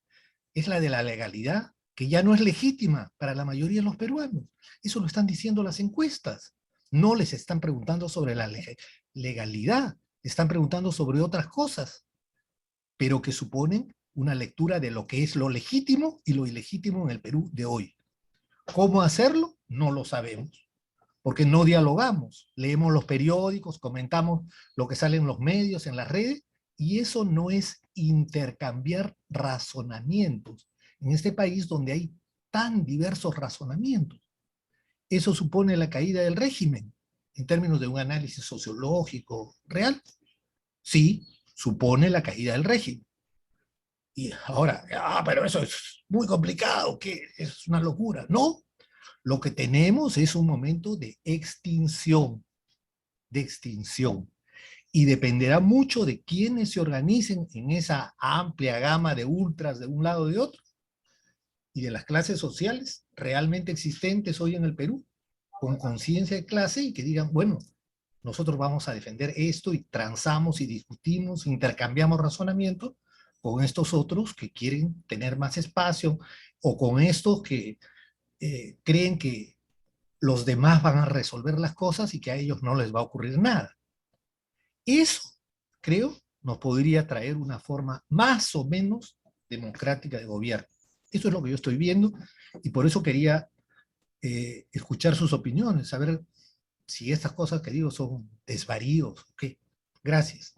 es la de la legalidad, que ya no es legítima para la mayoría de los peruanos. Eso lo están diciendo las encuestas. No les están preguntando sobre la legalidad, están preguntando sobre otras cosas, pero que suponen una lectura de lo que es lo legítimo y lo ilegítimo en el Perú de hoy. ¿Cómo hacerlo? No lo sabemos, porque no dialogamos, leemos los periódicos, comentamos lo que sale en los medios, en las redes, y eso no es intercambiar razonamientos en este país donde hay tan diversos razonamientos. Eso supone la caída del régimen, en términos de un análisis sociológico real. Sí, supone la caída del régimen. Y ahora, pero eso es muy complicado, que es una locura. No, lo que tenemos es un momento de extinción, y dependerá mucho de quiénes se organicen en esa amplia gama de ultras de un lado y de otro, y de las clases sociales realmente existentes hoy en el Perú, con conciencia de clase, y que digan, bueno, nosotros vamos a defender esto, y transamos y discutimos, intercambiamos razonamientos con estos otros que quieren tener más espacio, o con estos que creen que los demás van a resolver las cosas y que a ellos no les va a ocurrir nada. Eso, creo, nos podría traer una forma más o menos democrática de gobierno. Eso es lo que yo estoy viendo, y por eso quería escuchar sus opiniones, saber si estas cosas que digo son desvaríos o qué. Gracias.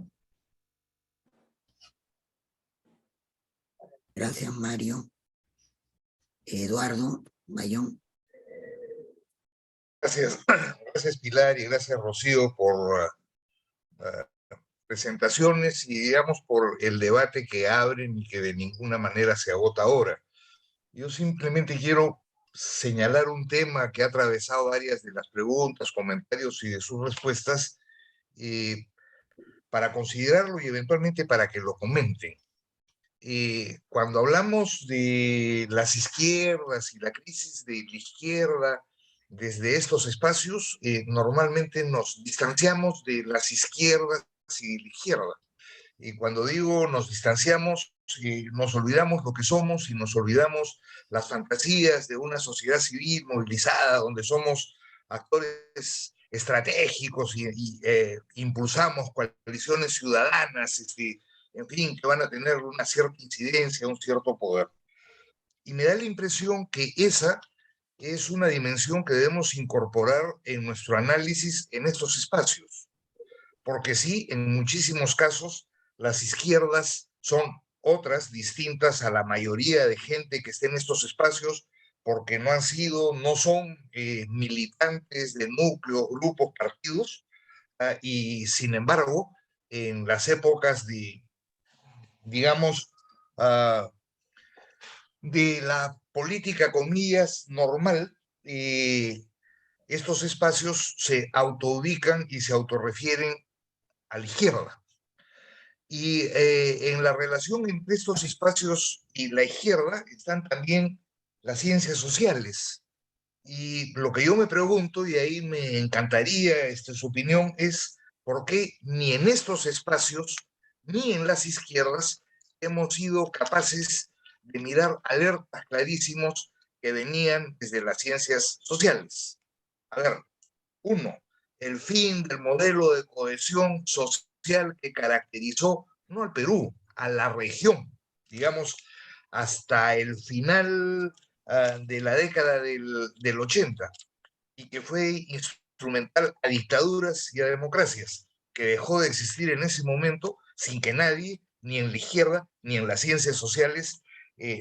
Gracias, Mario. Eduardo Bayón. Gracias, gracias Pilar y gracias Rocío por presentaciones y digamos por el debate que abren y que de ninguna manera se agota ahora. Yo simplemente quiero señalar un tema que ha atravesado varias de las preguntas, comentarios y de sus respuestas para considerarlo y eventualmente para que lo comenten. Cuando hablamos de las izquierdas y la crisis de la izquierda desde estos espacios, normalmente nos distanciamos de las izquierdas y de la izquierda. Y cuando digo nos distanciamos, nos olvidamos lo que somos y nos olvidamos las fantasías de una sociedad civil movilizada, donde somos actores estratégicos y impulsamos coaliciones ciudadanas, en fin, que van a tener una cierta incidencia, un cierto poder. Y me da la impresión que esa es una dimensión que debemos incorporar en nuestro análisis en estos espacios. Porque sí, en muchísimos casos, las izquierdas son otras distintas a la mayoría de gente que esté en estos espacios, porque no han sido, no son militantes de núcleo, grupos, partidos, y sin embargo, en las épocas de, digamos, de la política, comillas, normal, estos espacios se autoubican y se autorrefieren a la izquierda. Y en la relación entre estos espacios y la izquierda están también las ciencias sociales. Y lo que yo me pregunto, y ahí me encantaría su opinión, es por qué ni en estos espacios ni en las izquierdas hemos sido capaces de mirar alertas clarísimos que venían desde las ciencias sociales. A ver, uno, el fin del modelo de cohesión social que caracterizó no al Perú, a la región, digamos, hasta el final de la década del 80, y que fue instrumental a dictaduras y a democracias, que dejó de existir en ese momento sin que nadie, ni en la izquierda, ni en las ciencias sociales,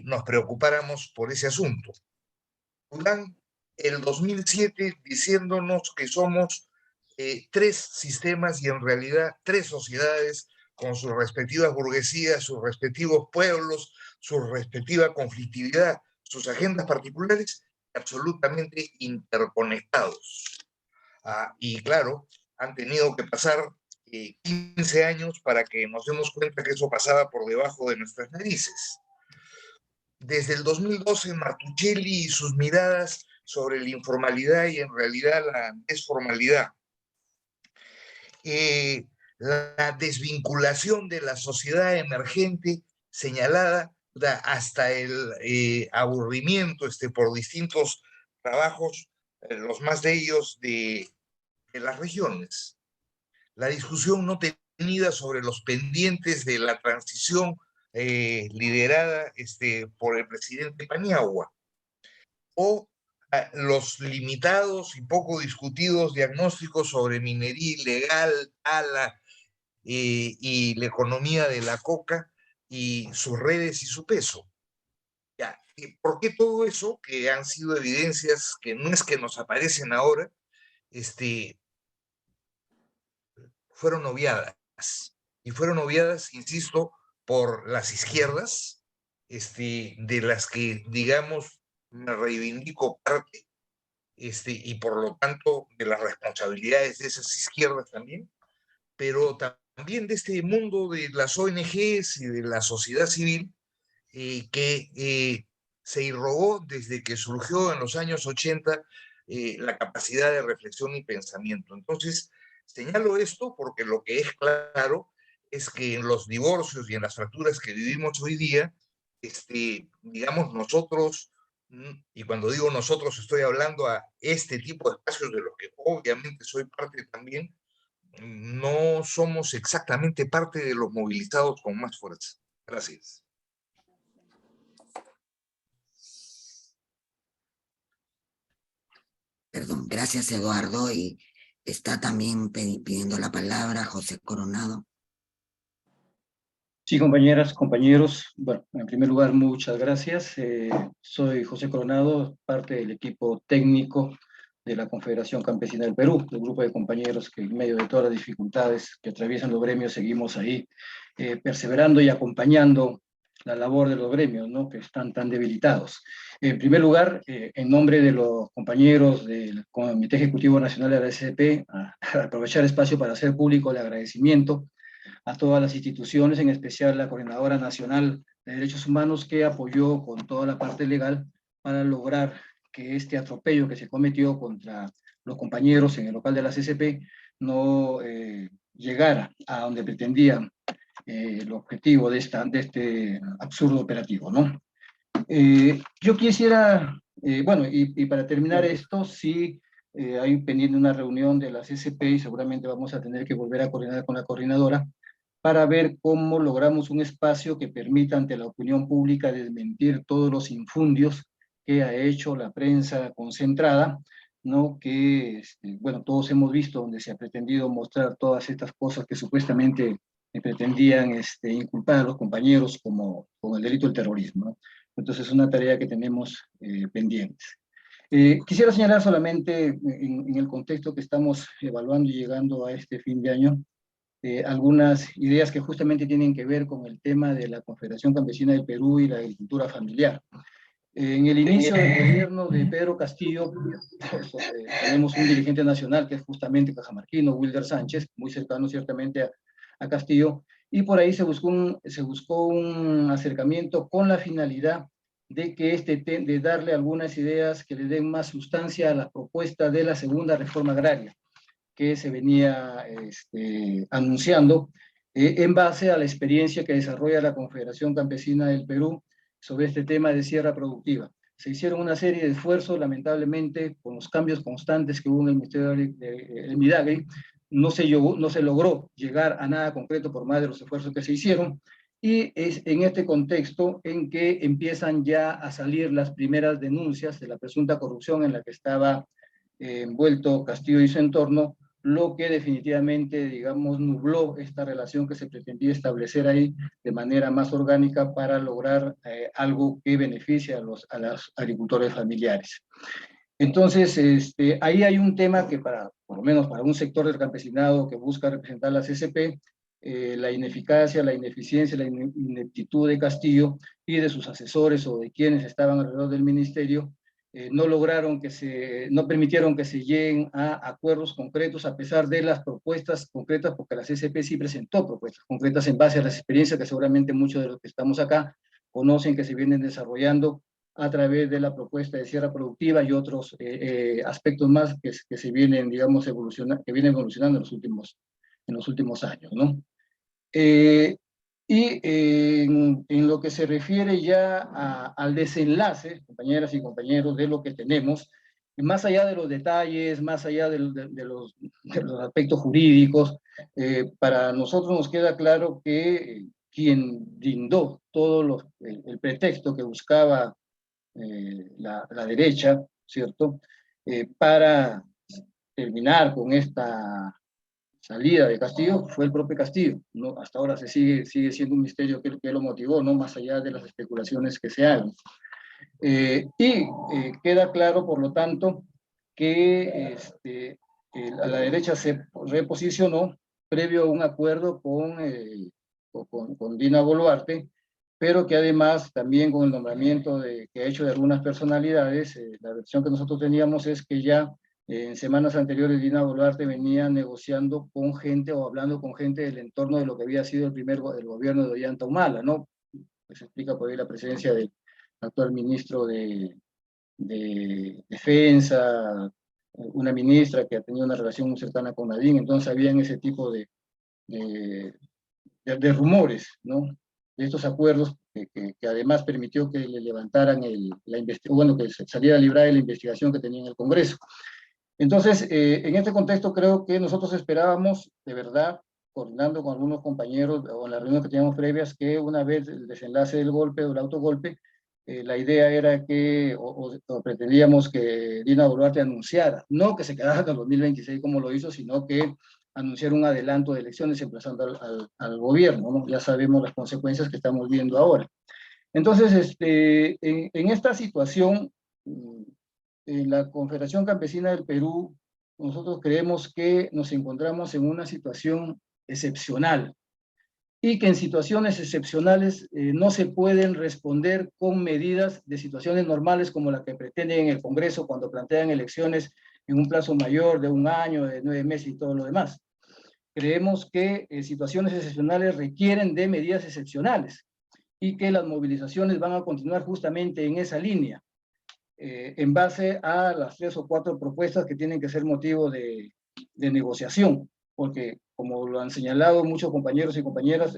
nos preocupáramos por ese asunto. Durán, el 2007, diciéndonos que somos tres sistemas y en realidad tres sociedades con sus respectivas burguesías, sus respectivos pueblos, su respectiva conflictividad, sus agendas particulares, absolutamente interconectados. Y claro, han tenido que pasar 15 años para que nos demos cuenta que eso pasaba por debajo de nuestras narices. Desde el 2012, Martuchelli y sus miradas sobre la informalidad y en realidad la desformalidad. la desvinculación de la sociedad emergente señalada hasta el aburrimiento por distintos trabajos, los más de ellos de las regiones. La discusión no tenida sobre los pendientes de la transición liderada por el presidente Paniagua, o los limitados y poco discutidos diagnósticos sobre minería ilegal, tala y la economía de la coca y sus redes y su peso. Ya, ¿por qué todo eso, que han sido evidencias que no es que nos aparecen ahora, fueron obviadas? Y fueron obviadas, insisto, por las izquierdas, de las que, digamos, me reivindico parte, y por lo tanto de las responsabilidades de esas izquierdas también, pero también de este mundo de las ONGs y de la sociedad civil, que se irrogó desde que surgió en los años 80 la capacidad de reflexión y pensamiento. Entonces, señalo esto porque lo que es claro es que en los divorcios y en las fracturas que vivimos hoy día, digamos, nosotros, y cuando digo nosotros estoy hablando a este tipo de espacios de los que obviamente soy parte también, no somos exactamente parte de los movilizados con más fuerza. Gracias. Perdón, gracias Eduardo. Y está también pidiendo la palabra José Coronado. Sí, compañeras, compañeros. Bueno, en primer lugar, muchas gracias. Soy José Coronado, parte del equipo técnico de la Confederación Campesina del Perú, del grupo de compañeros que en medio de todas las dificultades que atraviesan los gremios seguimos ahí perseverando y acompañando la labor de los gremios, ¿no?, que están tan debilitados. En primer lugar, en nombre de los compañeros del Comité Ejecutivo Nacional de la SCP, aprovechar el espacio para hacer público el agradecimiento a todas las instituciones, en especial la Coordinadora Nacional de Derechos Humanos, que apoyó con toda la parte legal para lograr que este atropello que se cometió contra los compañeros en el local de la CCP no llegara a donde pretendía el objetivo de este absurdo operativo, ¿no? Yo quisiera, bueno, y para terminar esto, sí, hay pendiente una reunión de la CCP y seguramente vamos a tener que volver a coordinar con la coordinadora para ver cómo logramos un espacio que permita ante la opinión pública desmentir todos los infundios que ha hecho la prensa concentrada, ¿no? Que, bueno, todos hemos visto donde se ha pretendido mostrar todas estas cosas que supuestamente pretendían inculpar a los compañeros como con el delito del terrorismo, ¿no? Entonces es una tarea que tenemos pendientes. Quisiera señalar solamente en el contexto que estamos evaluando y llegando a este fin de año, algunas ideas que justamente tienen que ver con el tema de la Confederación Campesina del Perú y la agricultura familiar. En el inicio del gobierno de Pedro Castillo, tenemos un dirigente nacional que es justamente cajamarquino, Wilder Sánchez, muy cercano ciertamente a Castillo, y por ahí se buscó un acercamiento con la finalidad de que de darle algunas ideas que le den más sustancia a la propuesta de la segunda reforma agraria que se venía anunciando en base a la experiencia que desarrolla la Confederación Campesina del Perú sobre este tema de sierra productiva. Se hicieron una serie de esfuerzos, lamentablemente, con los cambios constantes que hubo en el Ministerio del Midagri, no se logró llegar a nada concreto por más de los esfuerzos que se hicieron, y es en este contexto en que empiezan ya a salir las primeras denuncias de la presunta corrupción en la que estaba envuelto Castillo y su entorno, lo que definitivamente, digamos, nubló esta relación que se pretendía establecer ahí de manera más orgánica para lograr algo que beneficie a los agricultores familiares. Entonces, ahí hay un tema que por lo menos para un sector del campesinado que busca representar la CCP, la ineficacia, la ineficiencia, la ineptitud de Castillo y de sus asesores o de quienes estaban alrededor del ministerio, no permitieron que se lleguen a acuerdos concretos a pesar de las propuestas concretas, porque la CCP sí presentó propuestas concretas en base a las experiencias que seguramente muchos de los que estamos acá conocen que se vienen desarrollando a través de la propuesta de sierra productiva y otros aspectos más que se vienen, digamos, que vienen evolucionando en los últimos los últimos años, ¿no? Y en lo que se refiere ya al desenlace, compañeras y compañeros, de lo que tenemos, más allá de los detalles, más allá de los aspectos jurídicos, para nosotros nos queda claro que quien brindó todo el pretexto que buscaba la derecha, ¿cierto?, para terminar con esta salida de Castillo fue el propio Castillo, ¿no? Hasta ahora sigue siendo un misterio qué lo motivó, ¿no? Más allá de las especulaciones que se hagan. Queda claro, por lo tanto, que la derecha se reposicionó previo a un acuerdo con Dina Boluarte, pero que además también con el nombramiento que ha hecho de algunas personalidades, la versión que nosotros teníamos es que ya en semanas anteriores Dina Boluarte venía negociando con gente o hablando con gente del entorno de lo que había sido el gobierno de Ollanta Humala, ¿no? Se explica por ahí la presencia del actual ministro de Defensa, una ministra que ha tenido una relación muy cercana con Nadine, entonces habían ese tipo de rumores, ¿no? De estos acuerdos que además permitió que le levantaran que saliera librada de la investigación que tenía en el Congreso. Entonces, en este contexto creo que nosotros esperábamos, de verdad, coordinando con algunos compañeros o en las reuniones que teníamos previas, que una vez el desenlace del golpe o el autogolpe, la idea era que, o pretendíamos que Dina Boluarte anunciara, no que se quedara hasta el 2026 como lo hizo, sino que anunciara un adelanto de elecciones emplazando al gobierno, ¿no? Ya sabemos las consecuencias que estamos viendo ahora. Entonces, en esta situación, en la Confederación Campesina del Perú, nosotros creemos que nos encontramos en una situación excepcional y que en situaciones excepcionales no se pueden responder con medidas de situaciones normales como la que pretenden en el Congreso cuando plantean elecciones en un plazo mayor de 1 año, de 9 meses y todo lo demás. Creemos que situaciones excepcionales requieren de medidas excepcionales y que las movilizaciones van a continuar justamente en esa línea, en base a las 3 o 4 propuestas que tienen que ser motivo de negociación, porque como lo han señalado muchos compañeros y compañeras,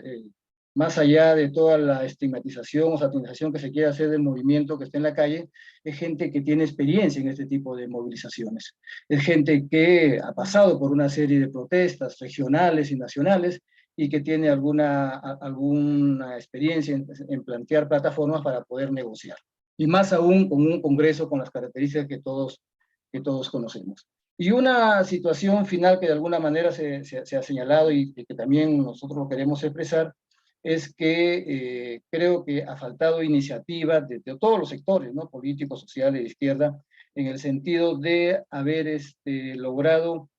más allá de toda la estigmatización o satanización que se quiere hacer del movimiento que está en la calle, es gente que tiene experiencia en este tipo de movilizaciones. Es gente que ha pasado por una serie de protestas regionales y nacionales y que tiene alguna experiencia en plantear plataformas para poder negociar. Y más aún con un Congreso con las características que todos conocemos. Y una situación final que de alguna manera se ha señalado y que también nosotros lo queremos expresar, es que creo que ha faltado iniciativa de todos los sectores, ¿no? Políticos, sociales, de izquierda, en el sentido de haber logrado,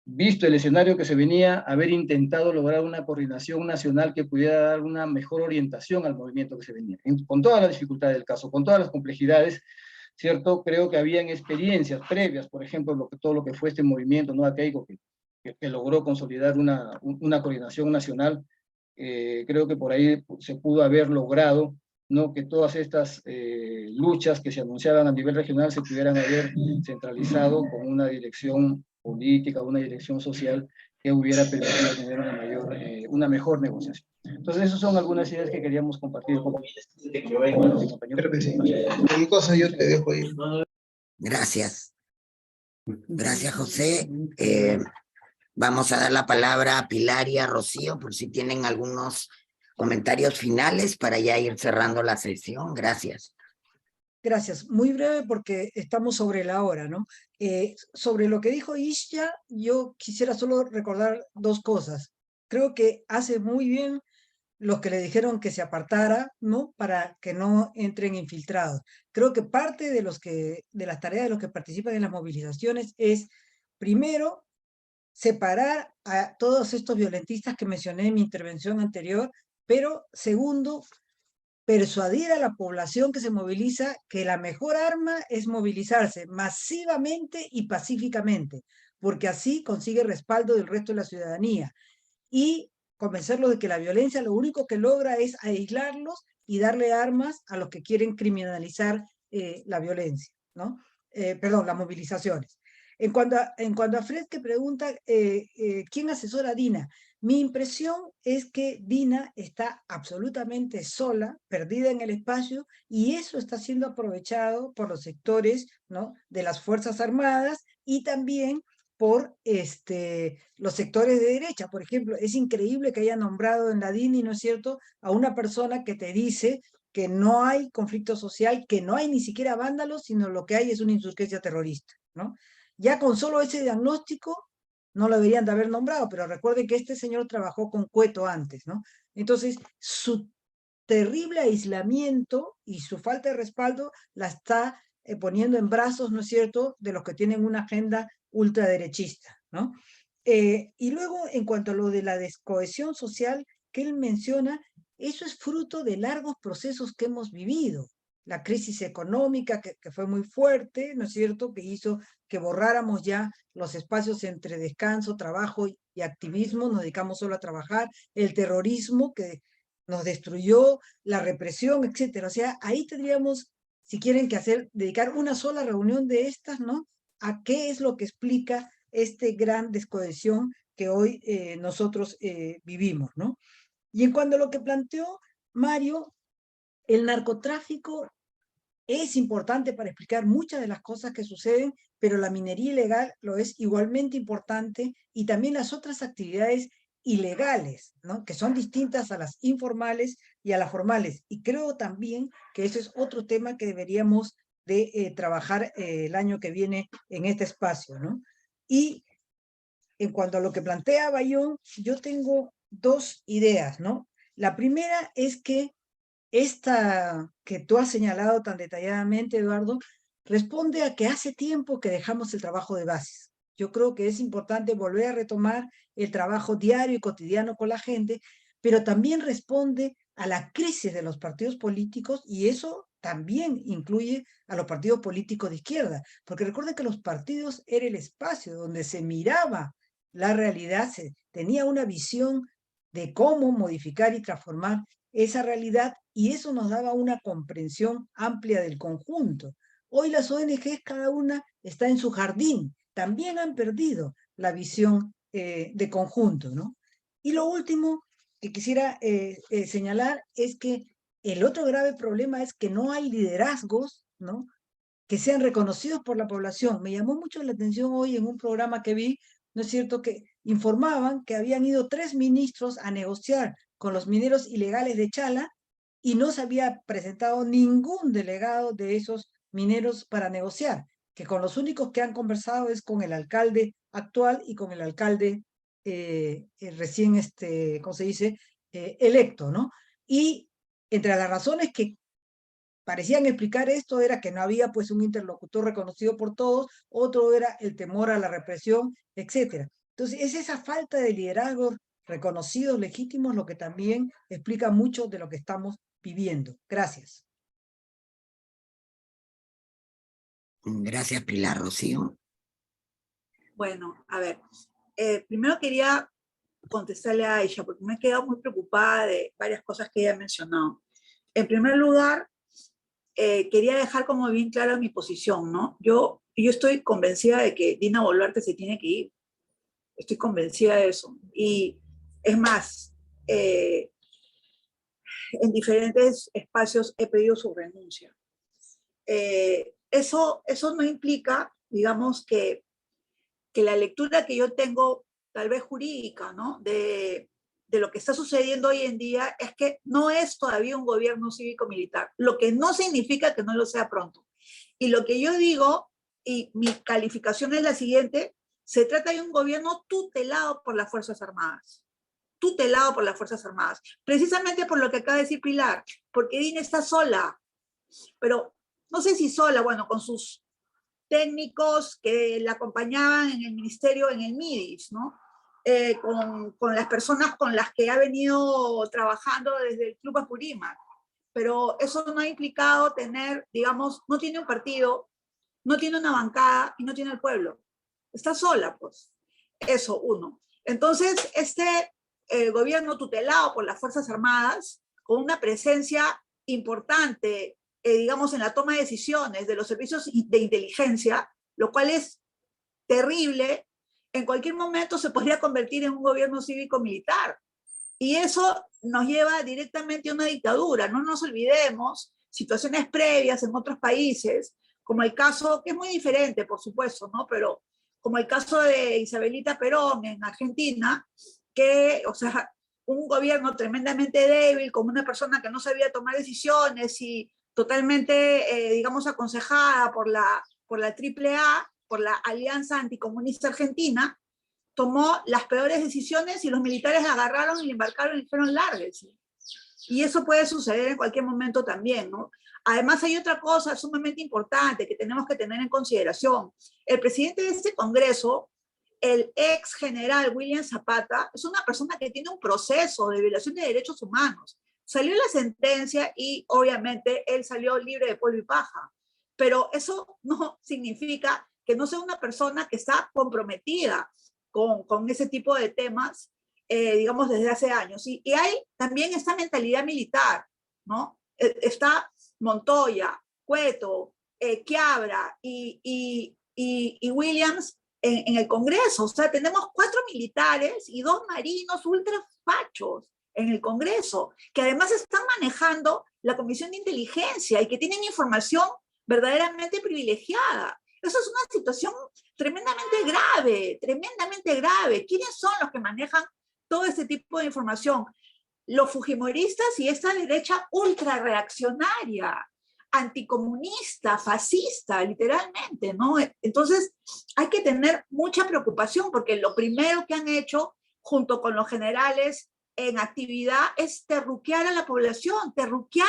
visto el escenario que se venía, haber intentado lograr una coordinación nacional que pudiera dar una mejor orientación al movimiento que se venía. Con todas las dificultades del caso, con todas las complejidades, ¿cierto? Creo que habían experiencias previas, por ejemplo, todo lo que fue este movimiento, ¿no? Aqueico, que logró consolidar una coordinación nacional. Creo que por ahí se pudo haber logrado, ¿no? Que todas estas luchas que se anunciaban a nivel regional se pudieran haber centralizado con una dirección política, una dirección social que hubiera permitido tener una mejor negociación. Entonces, esas son algunas ideas que queríamos compartir con compañeros. Creo que sí. Cualquier cosa yo te dejo ahí. Gracias. Gracias, José. Vamos a dar la palabra a Pilar y a Rocío por si tienen algunos comentarios finales para ya ir cerrando la sesión. Gracias. Gracias. Muy breve porque estamos sobre la hora, ¿no? Sobre lo que dijo Isya, yo quisiera solo recordar 2 cosas. Creo que hace muy bien los que le dijeron que se apartara, ¿no? Para que no entren infiltrados. Creo que parte de las tareas de los que participan en las movilizaciones es, primero, separar a todos estos violentistas que mencioné en mi intervención anterior, pero segundo, persuadir a la población que se moviliza que la mejor arma es movilizarse masivamente y pacíficamente, porque así consigue respaldo del resto de la ciudadanía, y convencerlos de que la violencia lo único que logra es aislarlos y darle armas a los que quieren criminalizar la violencia, ¿no? Perdón, las movilizaciones. En cuanto a Fred, que pregunta quién asesora a Dina, mi impresión es que Dina está absolutamente sola, perdida en el espacio, y eso está siendo aprovechado por los sectores, ¿no?, de las Fuerzas Armadas y también por los sectores de derecha. Por ejemplo, es increíble que haya nombrado en la DINI, ¿no es cierto?, a una persona que te dice que no hay conflicto social, que no hay ni siquiera vándalos, sino lo que hay es una insurgencia terrorista, ¿no? Ya con solo ese diagnóstico no lo deberían de haber nombrado, pero recuerden que este señor trabajó con Cueto antes, ¿no? Entonces, su terrible aislamiento y su falta de respaldo la está poniendo en brazos, ¿no es cierto?, de los que tienen una agenda ultraderechista, ¿no? Y luego, en cuanto a lo de la descohesión social que él menciona, eso es fruto de largos procesos que hemos vivido. La crisis económica que fue muy fuerte, ¿no es cierto?, que hizo que borráramos ya los espacios entre descanso, trabajo y activismo, nos dedicamos solo a trabajar, el terrorismo que nos destruyó, la represión, etcétera. O sea, ahí tendríamos, si quieren, que dedicar una sola reunión de estas, ¿no?, a qué es lo que explica gran descohesión que hoy nosotros vivimos, ¿no? Y en cuanto a lo que planteó Mario, el narcotráfico es importante para explicar muchas de las cosas que suceden, pero la minería ilegal lo es igualmente importante, y también las otras actividades ilegales, ¿no?, que son distintas a las informales y a las formales. Y creo también que ese es otro tema que deberíamos de trabajar el año que viene en este espacio, ¿no? Y en cuanto a lo que plantea Bayón, yo tengo dos ideas, ¿no? La primera es que esta que tú has señalado tan detalladamente, Eduardo, responde a que hace tiempo que dejamos el trabajo de bases. Yo creo que es importante volver a retomar el trabajo diario y cotidiano con la gente, pero también responde a la crisis de los partidos políticos, y eso también incluye a los partidos políticos de izquierda, porque recuerden que los partidos era el espacio donde se miraba la realidad, se tenía una visión de cómo modificar y transformar esa realidad, y eso nos daba una comprensión amplia del conjunto. Hoy las ONGs, cada una está en su jardín, también han perdido la visión de conjunto, ¿no? Y lo último que quisiera señalar es que el otro grave problema es que no hay liderazgos, ¿no?, que sean reconocidos por la población. Me llamó mucho la atención hoy en un programa que vi, ¿no es cierto?, que informaban que habían ido 3 ministros a negociar con los mineros ilegales de Chala y no se había presentado ningún delegado de esos mineros para negociar, que con los únicos que han conversado es con el alcalde actual y con el alcalde recién, ¿cómo se dice?, electo, ¿no? Y entre las razones que parecían explicar esto era que no había pues un interlocutor reconocido por todos, otro era el temor a la represión, etcétera. Entonces es esa falta de liderazgos reconocidos, legítimos, lo que también explica mucho de lo que estamos viviendo. Gracias. Gracias, Pilar. Rocío. Bueno, a ver, primero quería contestarle a Aisha, porque me he quedado muy preocupada de varias cosas que ella ha mencionado. En primer lugar, quería dejar como bien clara mi posición, ¿no? Yo estoy convencida de que Dina Boluarte se tiene que ir. Estoy convencida de eso. Y es más, en diferentes espacios he pedido su renuncia. Eso no implica, digamos, que la lectura que yo tengo, tal vez jurídica, ¿no?, de lo que está sucediendo hoy en día, es que no es todavía un gobierno cívico-militar, lo que no significa que no lo sea pronto. Y lo que yo digo, y mi calificación es la siguiente: se trata de un gobierno tutelado por las Fuerzas Armadas. Tutelado por las Fuerzas Armadas. Precisamente por lo que acaba de decir Pilar, porque Dina está sola. Pero no sé si sola, bueno, con sus técnicos que la acompañaban en el ministerio, en el MIDIS, ¿no? Con las personas con las que ha venido trabajando desde el Club Apurímac. Pero eso no ha implicado tener, digamos, no tiene un partido, no tiene una bancada y no tiene el pueblo. Está sola, pues. Eso, uno. Entonces, gobierno tutelado por las Fuerzas Armadas, con una presencia importante, digamos, en la toma de decisiones de los servicios de inteligencia, lo cual es terrible, en cualquier momento se podría convertir en un gobierno cívico-militar. Y eso nos lleva directamente a una dictadura. No nos olvidemos situaciones previas en otros países, como el caso, que es muy diferente, por supuesto, ¿no? Pero como el caso de Isabelita Perón en Argentina, que, o sea, un gobierno tremendamente débil, como una persona que no sabía tomar decisiones y totalmente, digamos, aconsejada por la AAA, por la Alianza Anticomunista Argentina, tomó las peores decisiones y los militares la agarraron y la embarcaron y fueron largues. Y eso puede suceder en cualquier momento también, ¿no? Además, hay otra cosa sumamente importante que tenemos que tener en consideración. El presidente de este Congreso, el ex general William Zapata, es una persona que tiene un proceso de violación de derechos humanos. Salió la sentencia y obviamente él salió libre de polvo y paja. Pero eso no significa que no sea una persona que está comprometida con ese tipo de temas, digamos, desde hace años. Y hay también esta mentalidad militar, ¿no? Está Montoya, Cueto, Quiabra y Williams en el Congreso. O sea, tenemos 4 militares y 2 marinos ultra fachos en el Congreso, que además están manejando la Comisión de Inteligencia y que tienen información verdaderamente privilegiada. Eso es una situación tremendamente grave, tremendamente grave. ¿Quiénes son los que manejan todo este tipo de información? Los fujimoristas y esta derecha ultra reaccionaria, anticomunista, fascista, literalmente, ¿no? Entonces, hay que tener mucha preocupación porque lo primero que han hecho, junto con los generales en actividad, es terruquear a la población, terruquear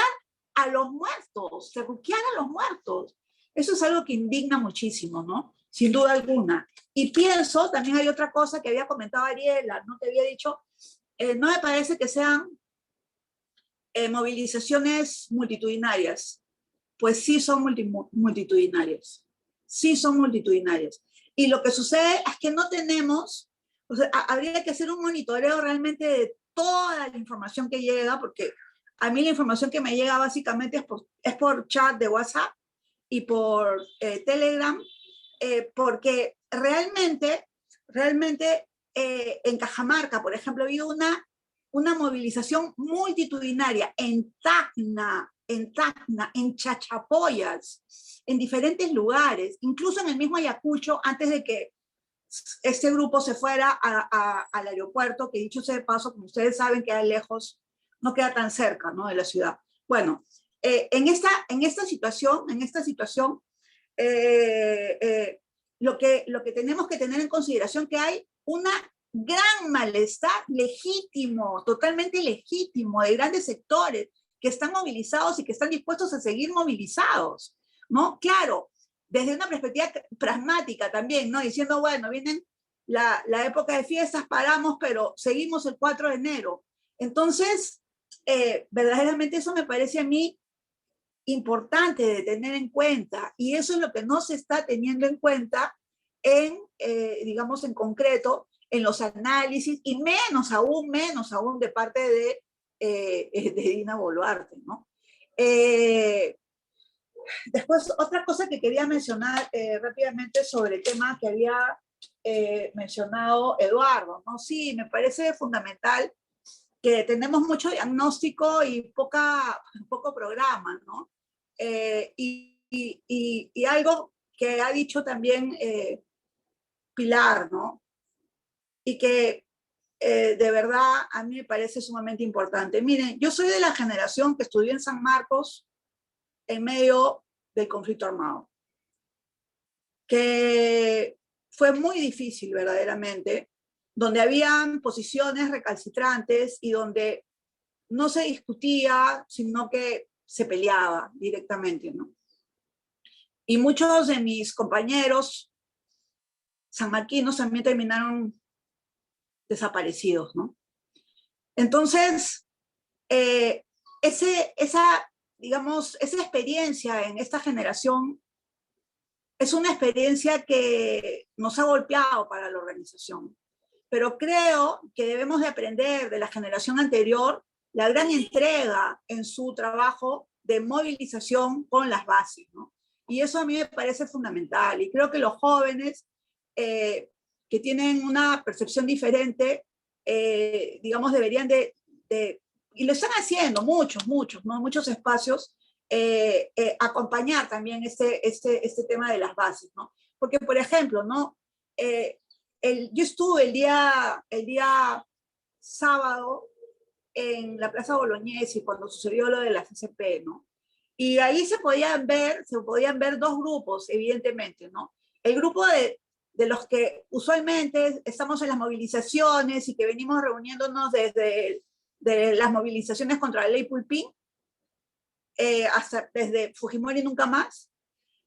a los muertos, terruquear a los muertos. Eso es algo que indigna muchísimo, ¿no? Sin duda alguna. Y pienso, también hay otra cosa que había comentado Ariela, ¿no? Te había dicho, no me parece que sean movilizaciones multitudinarias. Pues sí son multitudinarias. Sí son multitudinarias. Y lo que sucede es que no tenemos, o sea, habría que hacer un monitoreo realmente de toda la información que llega, porque a mí la información que me llega básicamente es por chat de WhatsApp y por Telegram, porque realmente en Cajamarca, por ejemplo, ha habido una movilización multitudinaria en Tacna, en Chachapoyas, en diferentes lugares, incluso en el mismo Ayacucho, antes de que este grupo se fuera al aeropuerto, que dicho sea de paso, como ustedes saben, queda lejos, no queda tan cerca, ¿no?, de la ciudad. Bueno, en esta situación, lo que tenemos que tener en consideración que hay una gran malestar legítimo, totalmente legítimo, de grandes sectores que están movilizados y que están dispuestos a seguir movilizados, ¿no? Claro, desde una perspectiva pragmática también, ¿no? Diciendo, bueno, vienen la época de fiestas, paramos, pero seguimos el 4 de enero. Entonces, verdaderamente eso me parece a mí importante de tener en cuenta, y eso es lo que no se está teniendo en cuenta digamos, en concreto, en los análisis, y menos aún de parte de Dina Boluarte, ¿no? Después, otra cosa que quería mencionar rápidamente sobre el tema que había mencionado Eduardo, ¿no? Sí, me parece fundamental que tenemos mucho diagnóstico y poco programa, ¿no? Y algo que ha dicho también Pilar, ¿no? Y que de verdad a mí me parece sumamente importante. Miren, yo soy de la generación que estudió en San Marcos en medio del conflicto armado, que fue muy difícil verdaderamente, donde habían posiciones recalcitrantes y donde no se discutía, sino que se peleaba directamente, ¿no? Y muchos de mis compañeros sanmarquinos también terminaron desaparecidos, ¿no? Entonces, digamos, esa experiencia en esta generación es una experiencia que nos ha golpeado para la organización. Pero creo que debemos de aprender de la generación anterior la gran entrega en su trabajo de movilización con las bases, ¿no? Y eso a mí me parece fundamental. Y creo que los jóvenes que tienen una percepción diferente, digamos, deberían y lo están haciendo muchos, ¿no? Muchos espacios, acompañar también este tema de las bases, ¿no? Porque, por ejemplo, ¿no? Yo estuve el día sábado en la Plaza Bolognesi cuando sucedió lo de la CCP, ¿no? Y ahí se podían ver dos grupos, evidentemente, ¿no? El grupo de los que usualmente estamos en las movilizaciones y que venimos reuniéndonos desde las movilizaciones contra la ley Pulpín, hasta desde Fujimori Nunca Más,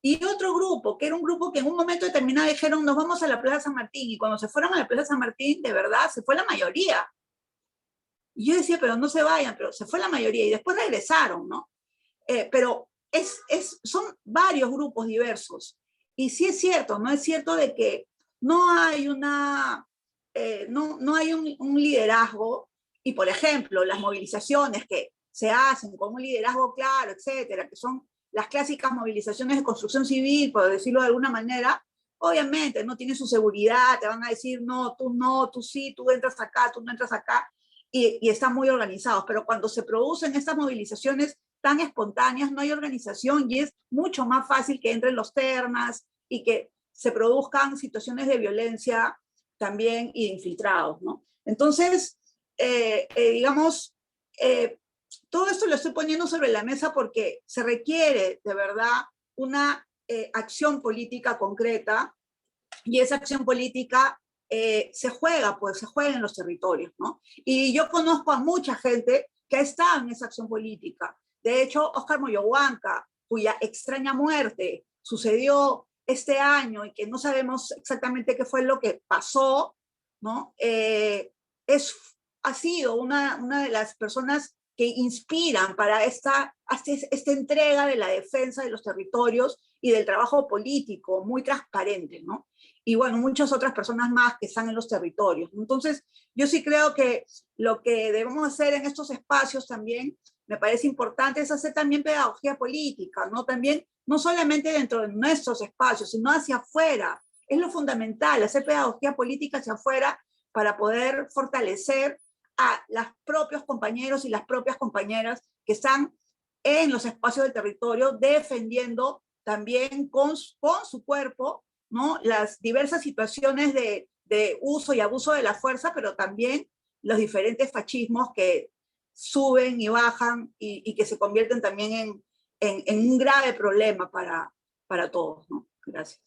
y otro grupo, que era un grupo que en un momento determinado dijeron, nos vamos a la Plaza San Martín, y cuando se fueron a la Plaza San Martín, de verdad, se fue la mayoría. Y yo decía, pero no se vayan, pero se fue la mayoría, y después regresaron, ¿no? Pero son varios grupos diversos, y sí es cierto, ¿no? Es cierto de que no hay no hay un liderazgo, y por ejemplo, las movilizaciones que se hacen con un liderazgo claro, etcétera, que son las clásicas movilizaciones de construcción civil, por decirlo de alguna manera, obviamente no tienen su seguridad, te van a decir no, tú sí, tú entras acá, tú no entras acá, y están muy organizados, pero cuando se producen estas movilizaciones tan espontáneas, no hay organización y es mucho más fácil que entren los ternas y que se produzcan situaciones de violencia también y de infiltrados, ¿no? Entonces, digamos, todo esto lo estoy poniendo sobre la mesa porque se requiere de verdad una acción política concreta, y esa acción política se juega en los territorios, ¿no? Y yo conozco a mucha gente que ha estado en esa acción política. De hecho, Óscar Moyohuanca, cuya extraña muerte sucedió este año y que no sabemos exactamente qué fue lo que pasó, ¿no? Ha sido una de las personas que inspiran para esta entrega de la defensa de los territorios y del trabajo político muy transparente, ¿no? Y bueno, muchas otras personas más que están en los territorios. Entonces, yo sí creo que lo que debemos hacer en estos espacios también, me parece importante, es hacer también pedagogía política, ¿no? También, no solamente dentro de nuestros espacios, sino hacia afuera. Es lo fundamental, hacer pedagogía política hacia afuera para poder fortalecer a los propios compañeros y las propias compañeras que están en los espacios del territorio defendiendo también con su cuerpo, ¿no? Las diversas situaciones de uso y abuso de la fuerza, pero también los diferentes fascismos que suben y bajan y que se convierten también en un grave problema para todos, ¿no? Gracias.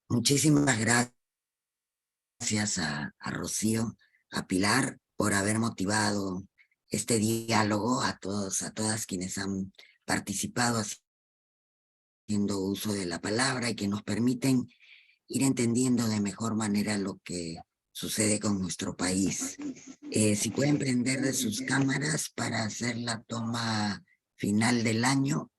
Muchísimas gracias a Rocío, a Pilar, por haber motivado este diálogo, a todas quienes han participado haciendo uso de la palabra y que nos permiten ir entendiendo de mejor manera lo que sucede con nuestro país. Si pueden prender de sus cámaras para hacer la toma final del año,